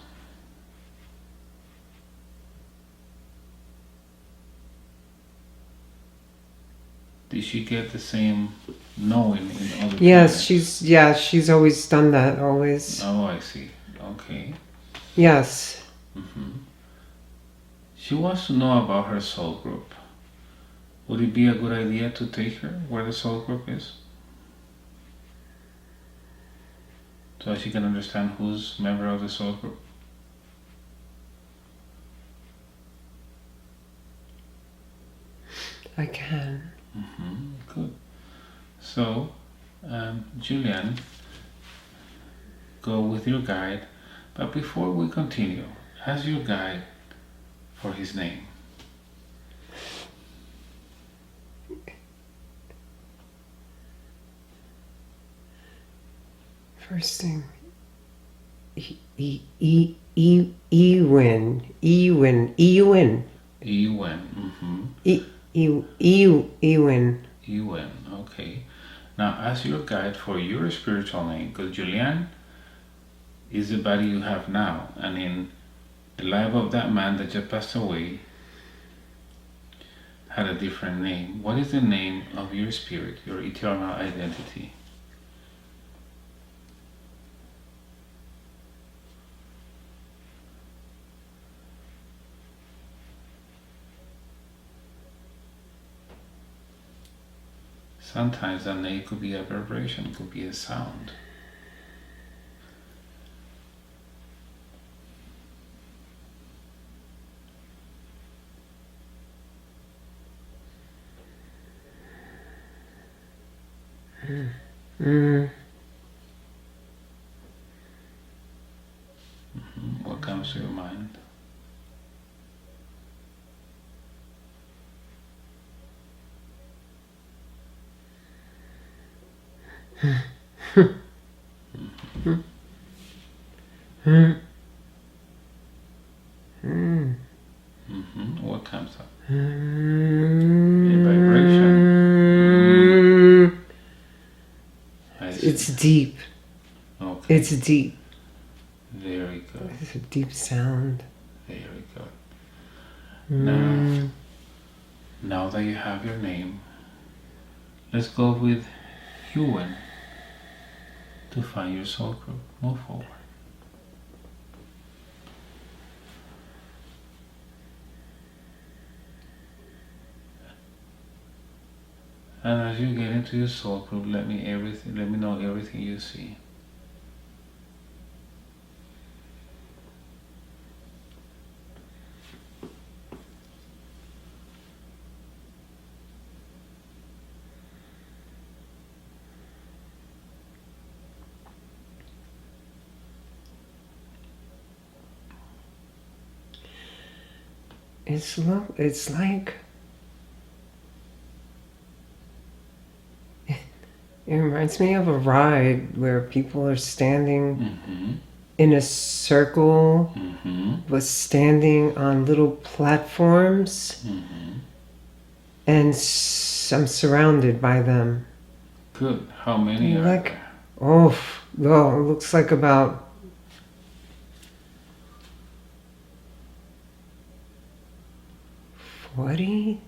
Did she get the same knowing in other Yes, planets? she's always done that, always. Oh, I see. Okay. Yes. Hmm. She wants to know about her soul group. Would it be a good idea to take her where the soul group is? So she can understand who's member of the soul group? I can. Good. So, Julian, go with your guide. But before we continue, ask your guide for his name. First thing. Ewen. Ewen. Ewen. Ewen. Mm-hmm. Ewen. Ewen. Okay. Now ask your guide for your spiritual name, because Julian is the body you have now, and in the life of that man that just passed away had a different name. What is the name of your spirit, your eternal identity? Sometimes that name could be a vibration, could be a sound. What comes to your mind? What comes up? A vibration. It's deep. Okay. It's deep. Very good. It's a deep sound. Very good. Now that you have your name, let's go with Ewen to find your soul group. Move forward. And as you get into your soul group, let me know everything you see. It's like it reminds me of a ride where people are standing in a circle, but standing on little platforms, and I'm surrounded by them. Good. How many are Like, there? oh, well, it looks like about 40,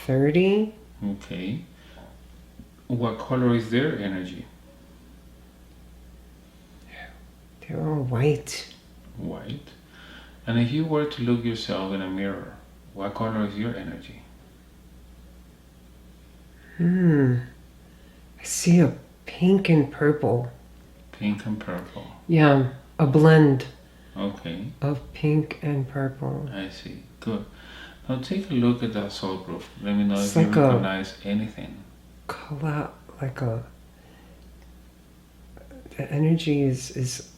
30. Okay. What color is their energy? They're all white. White. And if you were to look yourself in a mirror, what color is your energy? I see a pink and purple. Pink and purple. Yeah, a blend Okay, of pink and purple. I see. Good. Now take a look at that soul group. Let me know It's if like you recognize anything. Like the energy is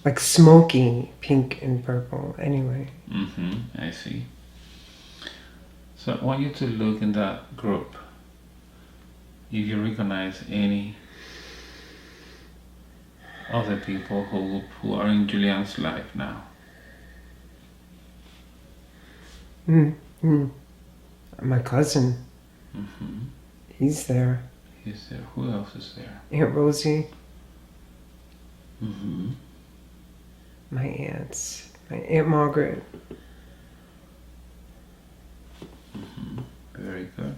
like smoky pink and purple. Anyway. I see. So I want you to look in that group. If you recognize any of the people who are in Julian's life now. My cousin. He's there. Is there? Who else is there? Aunt Rosie. My aunts. My Aunt Margaret. Very good.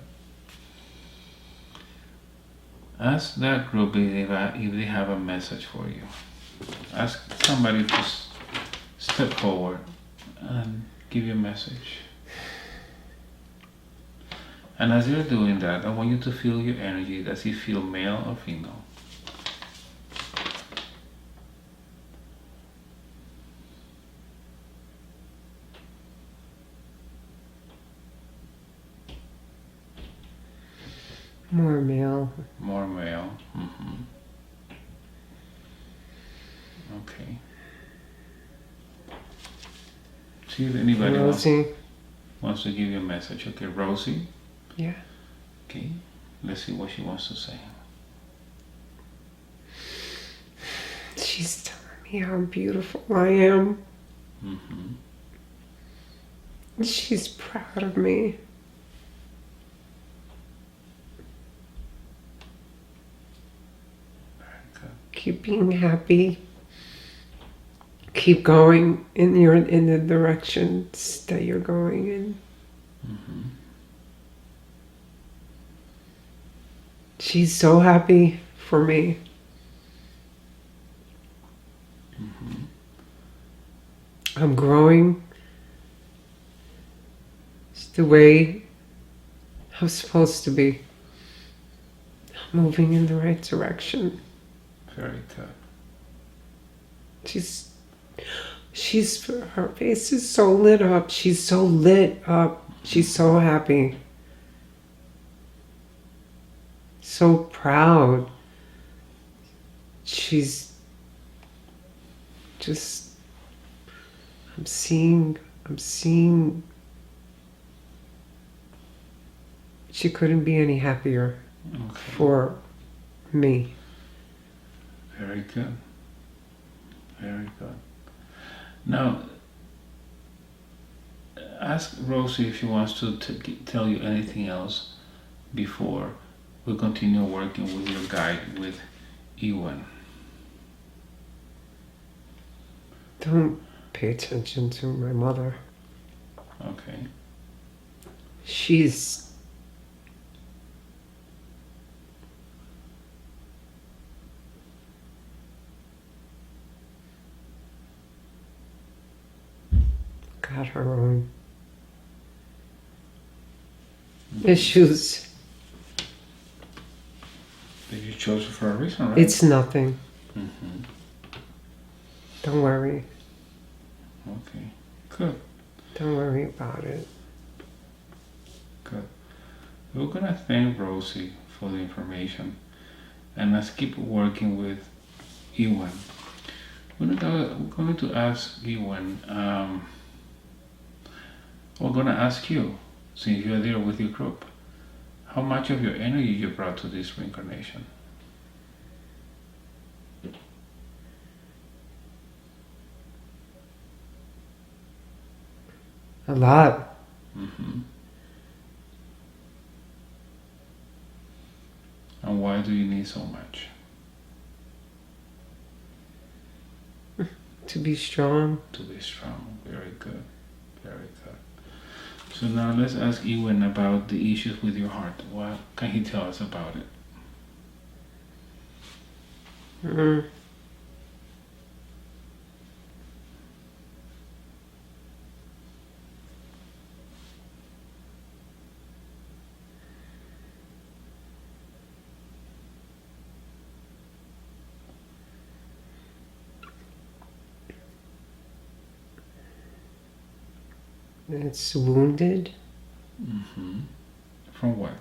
Ask that group if they have a message for you. Ask somebody to step forward and give you a message. And as you're doing that, I want you to feel your energy. Does it feel male or female? More male. More male. Okay. See if anybody else Rosie. wants to give you a message. Okay, Rosie. Yeah. Okay. Let's see what she wants to say. She's telling me how beautiful I am. Mm-hmm. She's proud of me. Very good. Keep being happy. Keep going in the directions that you're going in. Mm-hmm. She's so happy for me. Mm-hmm. I'm growing. It's the way I'm supposed to be. I'm moving in the right direction. Very good. Her face is so lit up. She's so lit up. She's so happy. So proud. She's just, I'm seeing, she couldn't be any happier for me. Very good. Very good. Now, ask Rosie if she wants to tell you anything else before we continue working with your guide with Ewan. Don't pay attention to my mother. Okay. She's got her own issues. But you chose her for a reason, right? It's nothing. Mm-hmm. Don't worry. Okay. Good. Don't worry about it. Good. We're gonna thank Rosie for the information, and let's keep working with Ewan. We're going to ask Ewan. We're gonna ask you, since you're there with your group, how much of your energy you brought to this reincarnation. A lot. Mm-hmm. And why do you need so much? To be strong. To be strong. Very good. Very good. So now let's ask Ewan about the issues with your heart. What can he tell us about it? Mm. It's wounded. Mm-hmm. From what?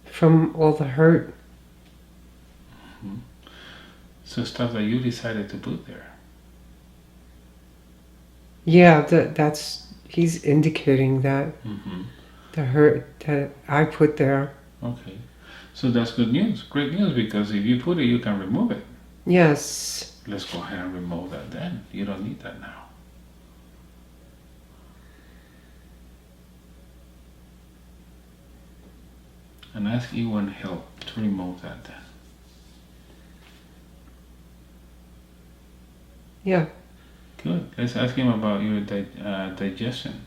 From all the hurt. Mm-hmm. So stuff that you decided to put there. Yeah, that's he's indicating that. Mm-hmm. The hurt that I put there. Okay. So that's good news. Great news, because if you put it, you can remove it. Yes. Let's go ahead and remove that then. You don't need that now. And ask Ewan help to remove that then. Yeah. Good. Let's ask him about your digestion.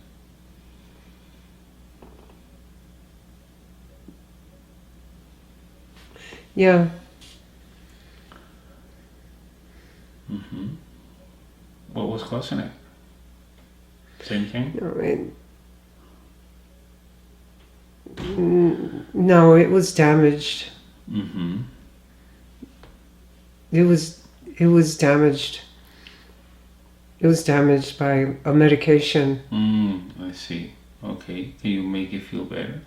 Yeah. Mm-hmm. What was causing it? Same thing? No, it was damaged. Mm-hmm. It was damaged. It was damaged by a medication. I see. Okay. Can you make it feel better?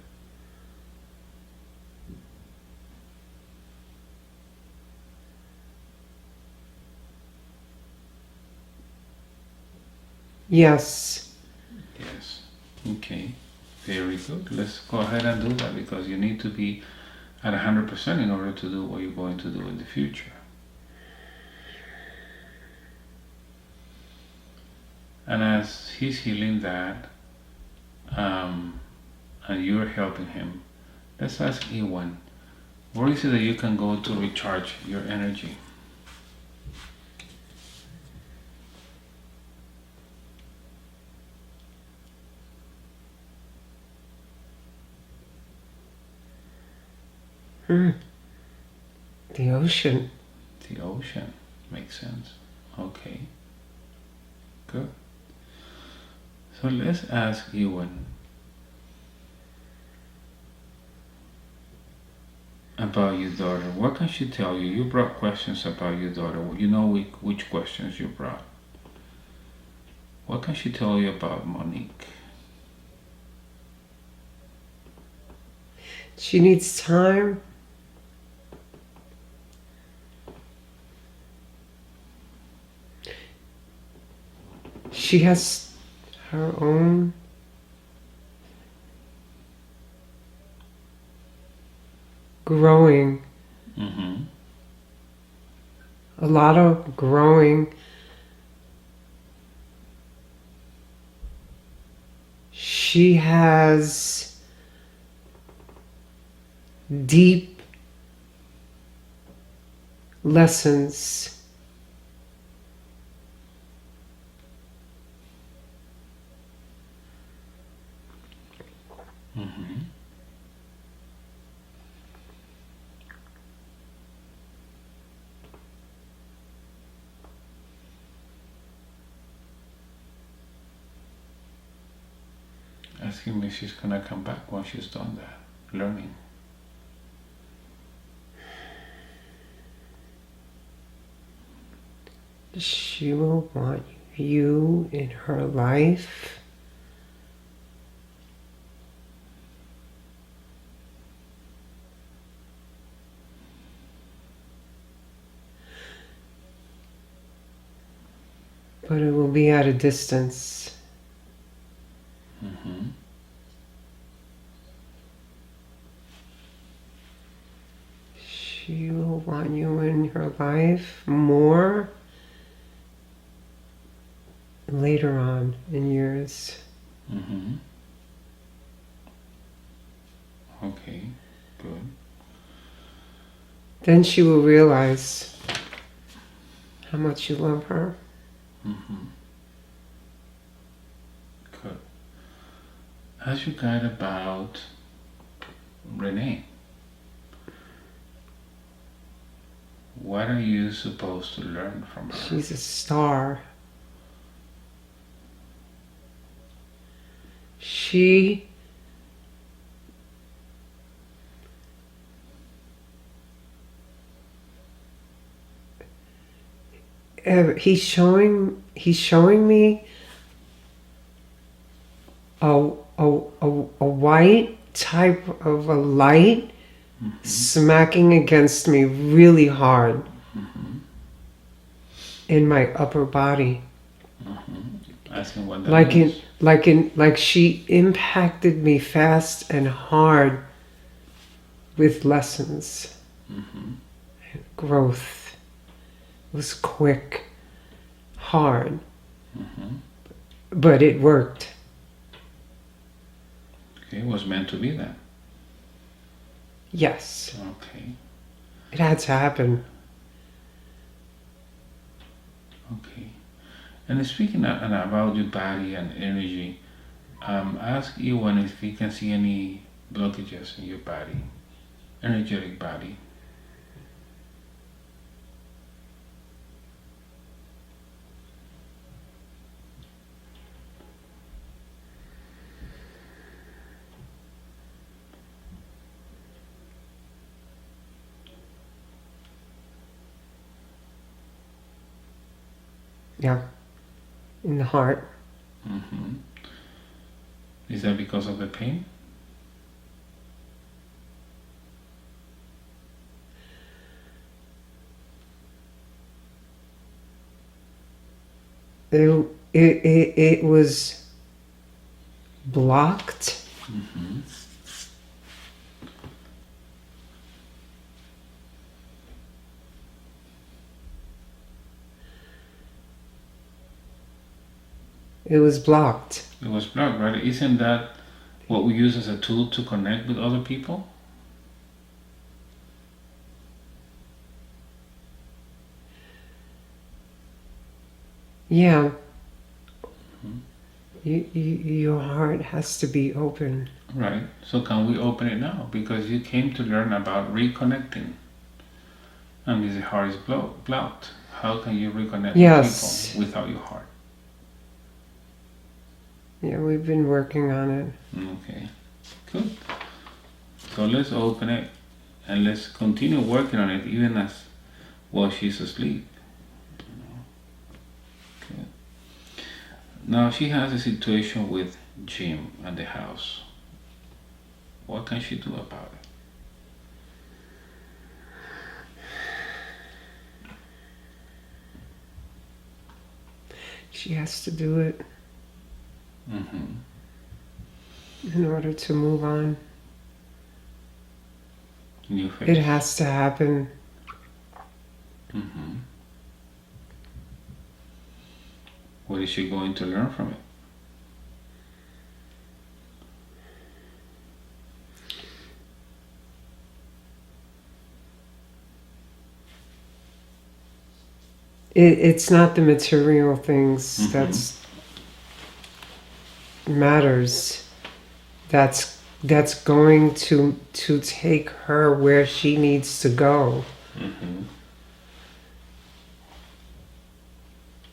Yes. Yes. Okay. Very good. Let's go ahead and do that because you need to be at 100% in order to do what you're going to do in the future. And as he's healing that, and you're helping him, let's ask Ewan, where is it that you can go to recharge your energy? The ocean. The ocean. Makes sense. Okay. Good. So let's ask Ewan about your daughter. What can she tell you? You brought questions about your daughter. You know which questions you brought. What can she tell you about Monique? She needs time. She has her own growing. Mm-hmm. A lot of growing. She has deep lessons. Mm-hmm. Ask him if she's gonna come back once she's done that, learning. She will want you in her life. But it will be at a distance. Mm-hmm. She will want you in her life more later on in years. Mm-hmm. Okay, good. Then she will realize how much you love her. Mm-hmm. Good. Ask your guide about Renee. What are you supposed to learn from her? She's a star. She he's showing me a white type of a light smacking against me really hard in my upper body. Asking what that means. Like she impacted me fast and hard with lessons. Growth. It was quick, hard, but it worked. Okay, it was meant to be that. Yes, Okay, it had to happen. okay. And speaking about your body and energy, ask Ewan if he can see any blockages in your body, energetic body. Yeah, in the heart. Mm-hmm. Is that because of the pain? It, it was blocked. Mm-hmm. It was blocked. It was blocked, right? Isn't that what we use as a tool to connect with other people? Yeah. Mm-hmm. Your heart has to be open. Right. So can we open it now? Because you came to learn about reconnecting. And this heart is blocked. How can you reconnect Yes. with people without your heart? Yeah, we've been working on it. Okay. Good. So let's open it and let's continue working on it even as while she's asleep. Okay. Now she has a situation with Jim at the house. What can she do about it? She has to do it Mm-hmm. in order to move on. New face. It has to happen. Mm-hmm. What is she going to learn from it? It's not the material things that's matters. That's going to take her where she needs to go. Mm-hmm.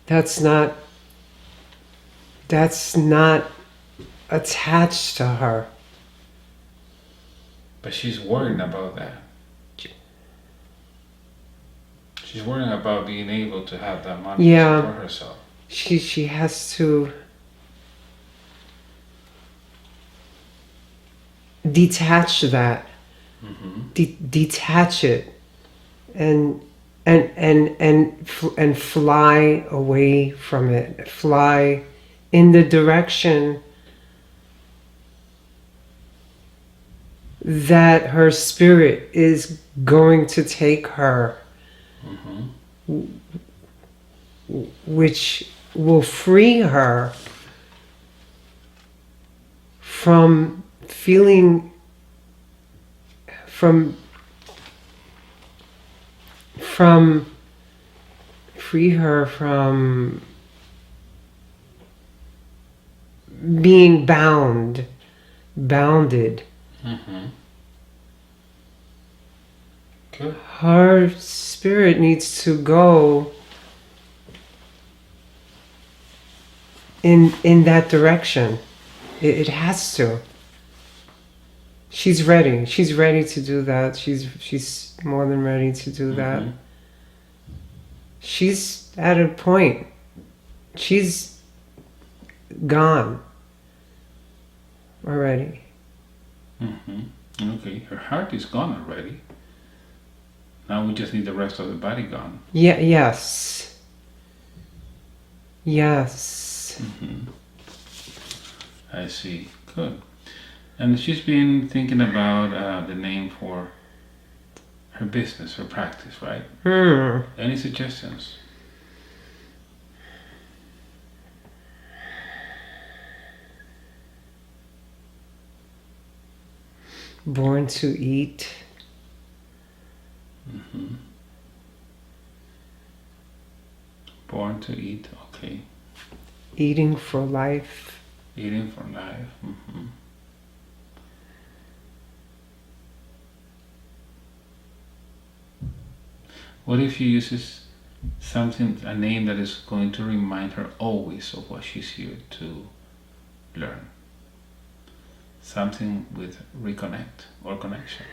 That's not attached to her. But she's worried about that. She's worrying about being able to have that money to support herself. She has to detach that. Mm-hmm. Detach it and fly away from it. Fly in the direction that her spirit is going to take her. Mm-hmm. Which will free her from feeling from free her from being bounded. Mm-hmm. Good. Her spirit needs to go in that direction. It has to. She's ready. She's ready to do that. She's more than ready to do that. Mm-hmm. She's at a point. She's gone already. Mm-hmm. Okay, her heart is gone already. Now we just need the rest of the body gone. Yeah. Yes. Yes. Mm-hmm. I see. Good. And she's been thinking about the name for her business, her practice, right? Any suggestions? Born to eat. Mm-hmm. Born to eat, okay. Eating for life. Eating for life. Mm-hmm. What if she uses something, a name that is going to remind her always of what she's here to learn? Something with reconnect or connection.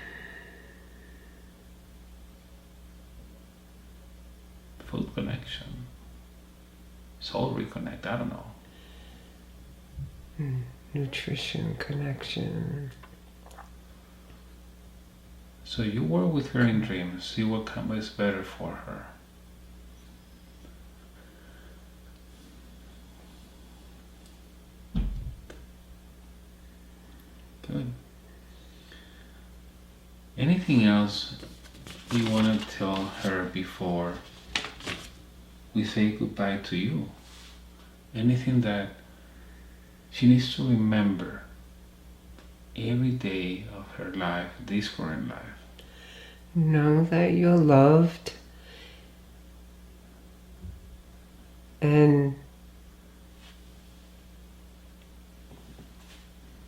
Food connection. Soul reconnect, I don't know. Nutrition, connection. So you work with her in dreams, see what is better for her. Anything else you want to tell her before we say goodbye to you? Anything that she needs to remember every day of her life, this current life? Know that you're loved and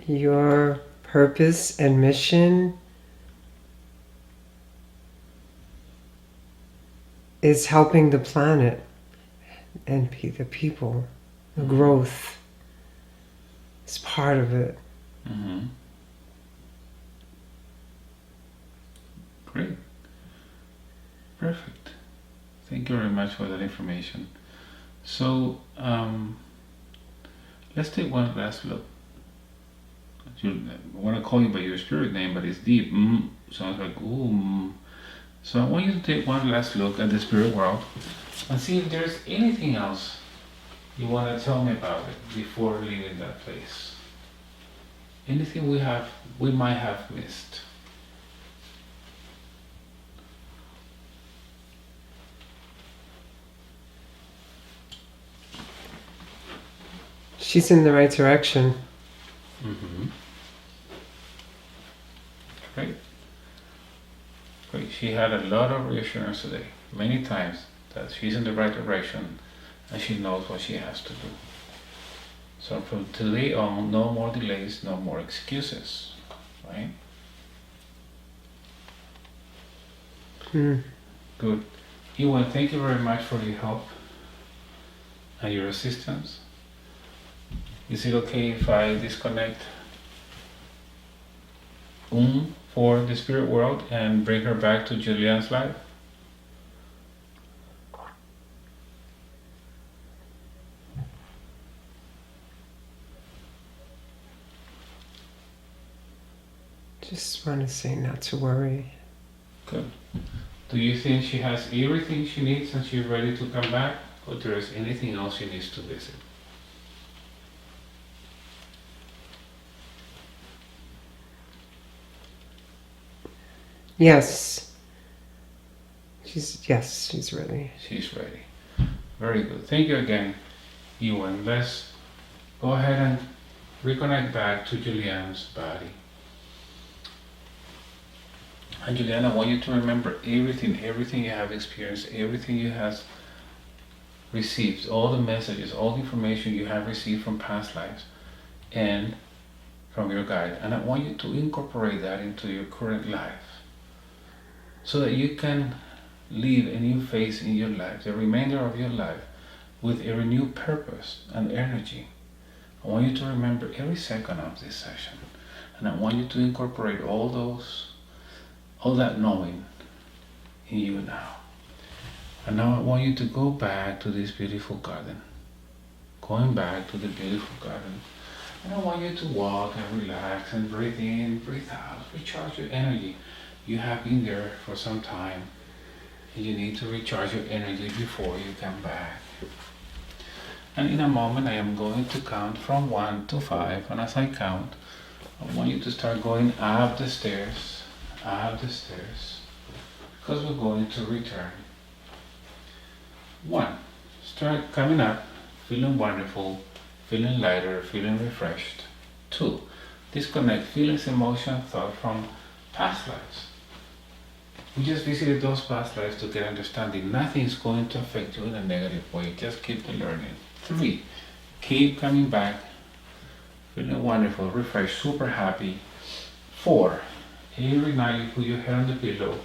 your purpose and mission is helping the planet and the people. The growth is part of it. Mm-hmm. Great. Perfect. Thank you very much for that information. So, let's take one last look. I want to call you by your spirit name, but it's deep. Sounds like ooh. So I want you to take one last look at the spirit world and see if there's anything else you want to tell me about it before leaving that place. Anything we might have missed. She's in the right direction. Mm-hmm. Great. Great. She had a lot of reassurance today, many times, that she's in the right direction and she knows what she has to do. So from today on, no more delays, no more excuses, right? Good. Ewan, thank you very much for your help and your assistance. Is it okay if I disconnect for the spirit world and bring her back to Julian's life? Just want to say not to worry. Good. Do you think she has everything she needs and she's ready to come back? Or there is anything else she needs to visit? Yes. She's ready. She's ready. Very good. Thank you again, Ewan. Let's go ahead and reconnect back to Julian's body. And Julian, I want you to remember everything you have experienced, everything you have received, all the messages, all the information you have received from past lives and from your guide. And I want you to incorporate that into your current life so that you can live a new phase in your life, the remainder of your life, with a renewed purpose and energy. I want you to remember every second of this session. And I want you to incorporate all that knowing in you now. And now I want you to go back to this beautiful garden. Going back to the beautiful garden. And I want you to walk and relax and breathe in, breathe out, recharge your energy. You have been there for some time and you need to recharge your energy before you come back. And in a moment I am going to count from 1 to 5, and as I count, I want you to start going up the stairs, because we're going to return. 1, start coming up, feeling wonderful, feeling lighter, feeling refreshed. 2, disconnect feelings, emotion, thought from past lives. We just visited those past lives to get understanding. Nothing is going to affect you in a negative way. Just keep the learning. 3, keep coming back, feeling wonderful, refreshed, super happy. 4, every night you put your head on the pillow,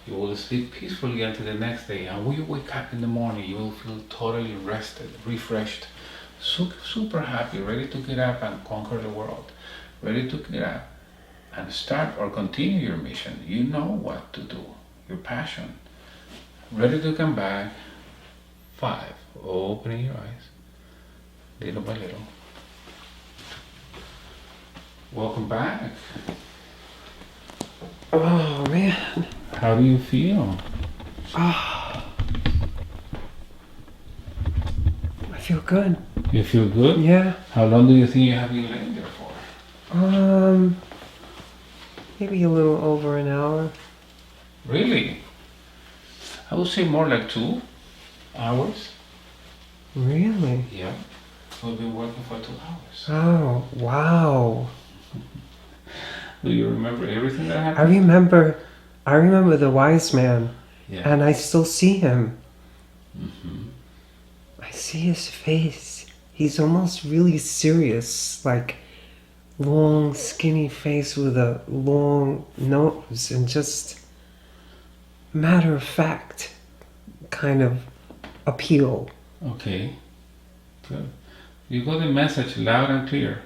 you will sleep peacefully until the next day. And when you wake up in the morning, you will feel totally rested, refreshed, super happy, ready to get up and conquer the world, ready to get up and start or continue your mission. You know what to do, your passion, ready to come back. 5, opening your eyes, little by little. Welcome back. Oh man. How do you feel? I feel good. You feel good? Yeah. How long do you think you have been laying there for? Maybe a little over an hour. Really? I would say more like 2 hours. Really? Yeah. We've been working for 2 hours. Oh, wow. Do you remember everything that I happened? remember the wise man, Yeah. and I still see him. Mm-hmm. I see his face. He's almost really serious, like long, skinny face with a long nose and just matter of fact kind of appeal. Okay. Good. You got the message loud and clear.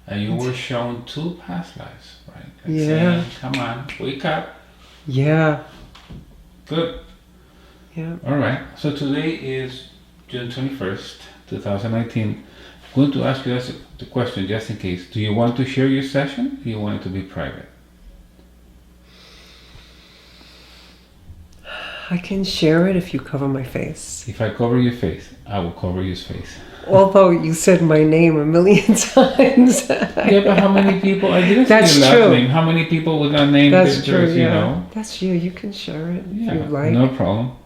And you were shown 2 past lives, right? Like Yeah. saying, come on, wake up. Yeah. Good. Yeah. All right. So today is June 21st, 2019. I'm going to ask you the question just in case. Do you want to share your session? Or do you want it to be private? I can share it if you cover my face. If I cover your face, I will cover your face. Although you said my name a million times. Yeah, but how many people? I didn't That's say your last true. name. How many people with that name? That's true, there's, yeah. You know? That's you. You can share it if Yeah, you like. no problem.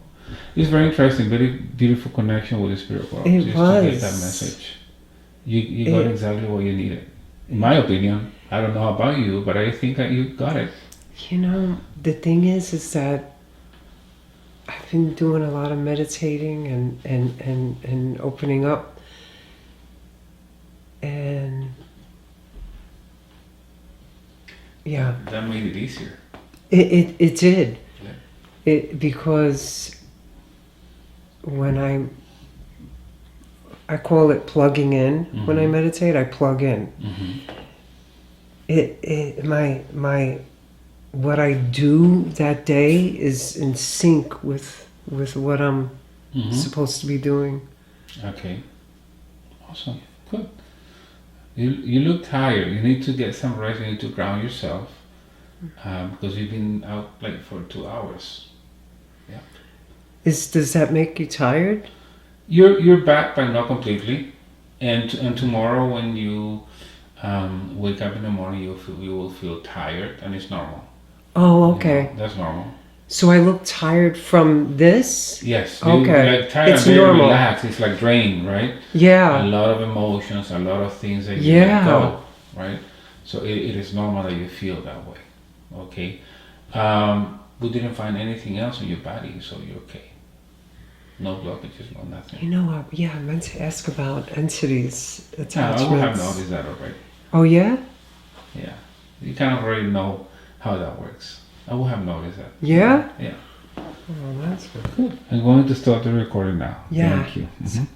It's very interesting, very beautiful connection with the spirit world. It just was. to get that message. You got exactly what you needed. In my opinion, I don't know about you, but I think that you got it. You know, the thing is that I've been doing a lot of meditating and opening up. And yeah. That made it easier. It did. Yeah. Because when I call it plugging in. Mm-hmm. When I meditate, I plug in. Mm-hmm. What I do that day is in sync with what I'm Mm-hmm. supposed to be doing. Okay. Awesome. Good. You look tired. You need to get some rest. You need to ground yourself because you've been out like for 2 hours. Yeah. Does that make you tired? You're back, but not completely. And tomorrow when you wake up in the morning, you will feel tired, and it's normal. Oh, okay. You know, that's normal. So I look tired from this? Yes. Okay. You're like tired It's and very normal. relaxed. It's like drained, right? Yeah. A lot of emotions, a lot of things that you let go, right? So it is normal that you feel that way. Okay. We didn't find anything else in your body, so you're okay. No blockages, no nothing. You know what? Yeah, I meant to ask about entities, Yeah, attachments. I would have noticed that already. Oh, yeah? Yeah. You kind of already know how that works. I would have noticed that. Yeah? Yeah. Oh, that's good. I'm going to start the recording now. Yeah. Thank you. Mhm.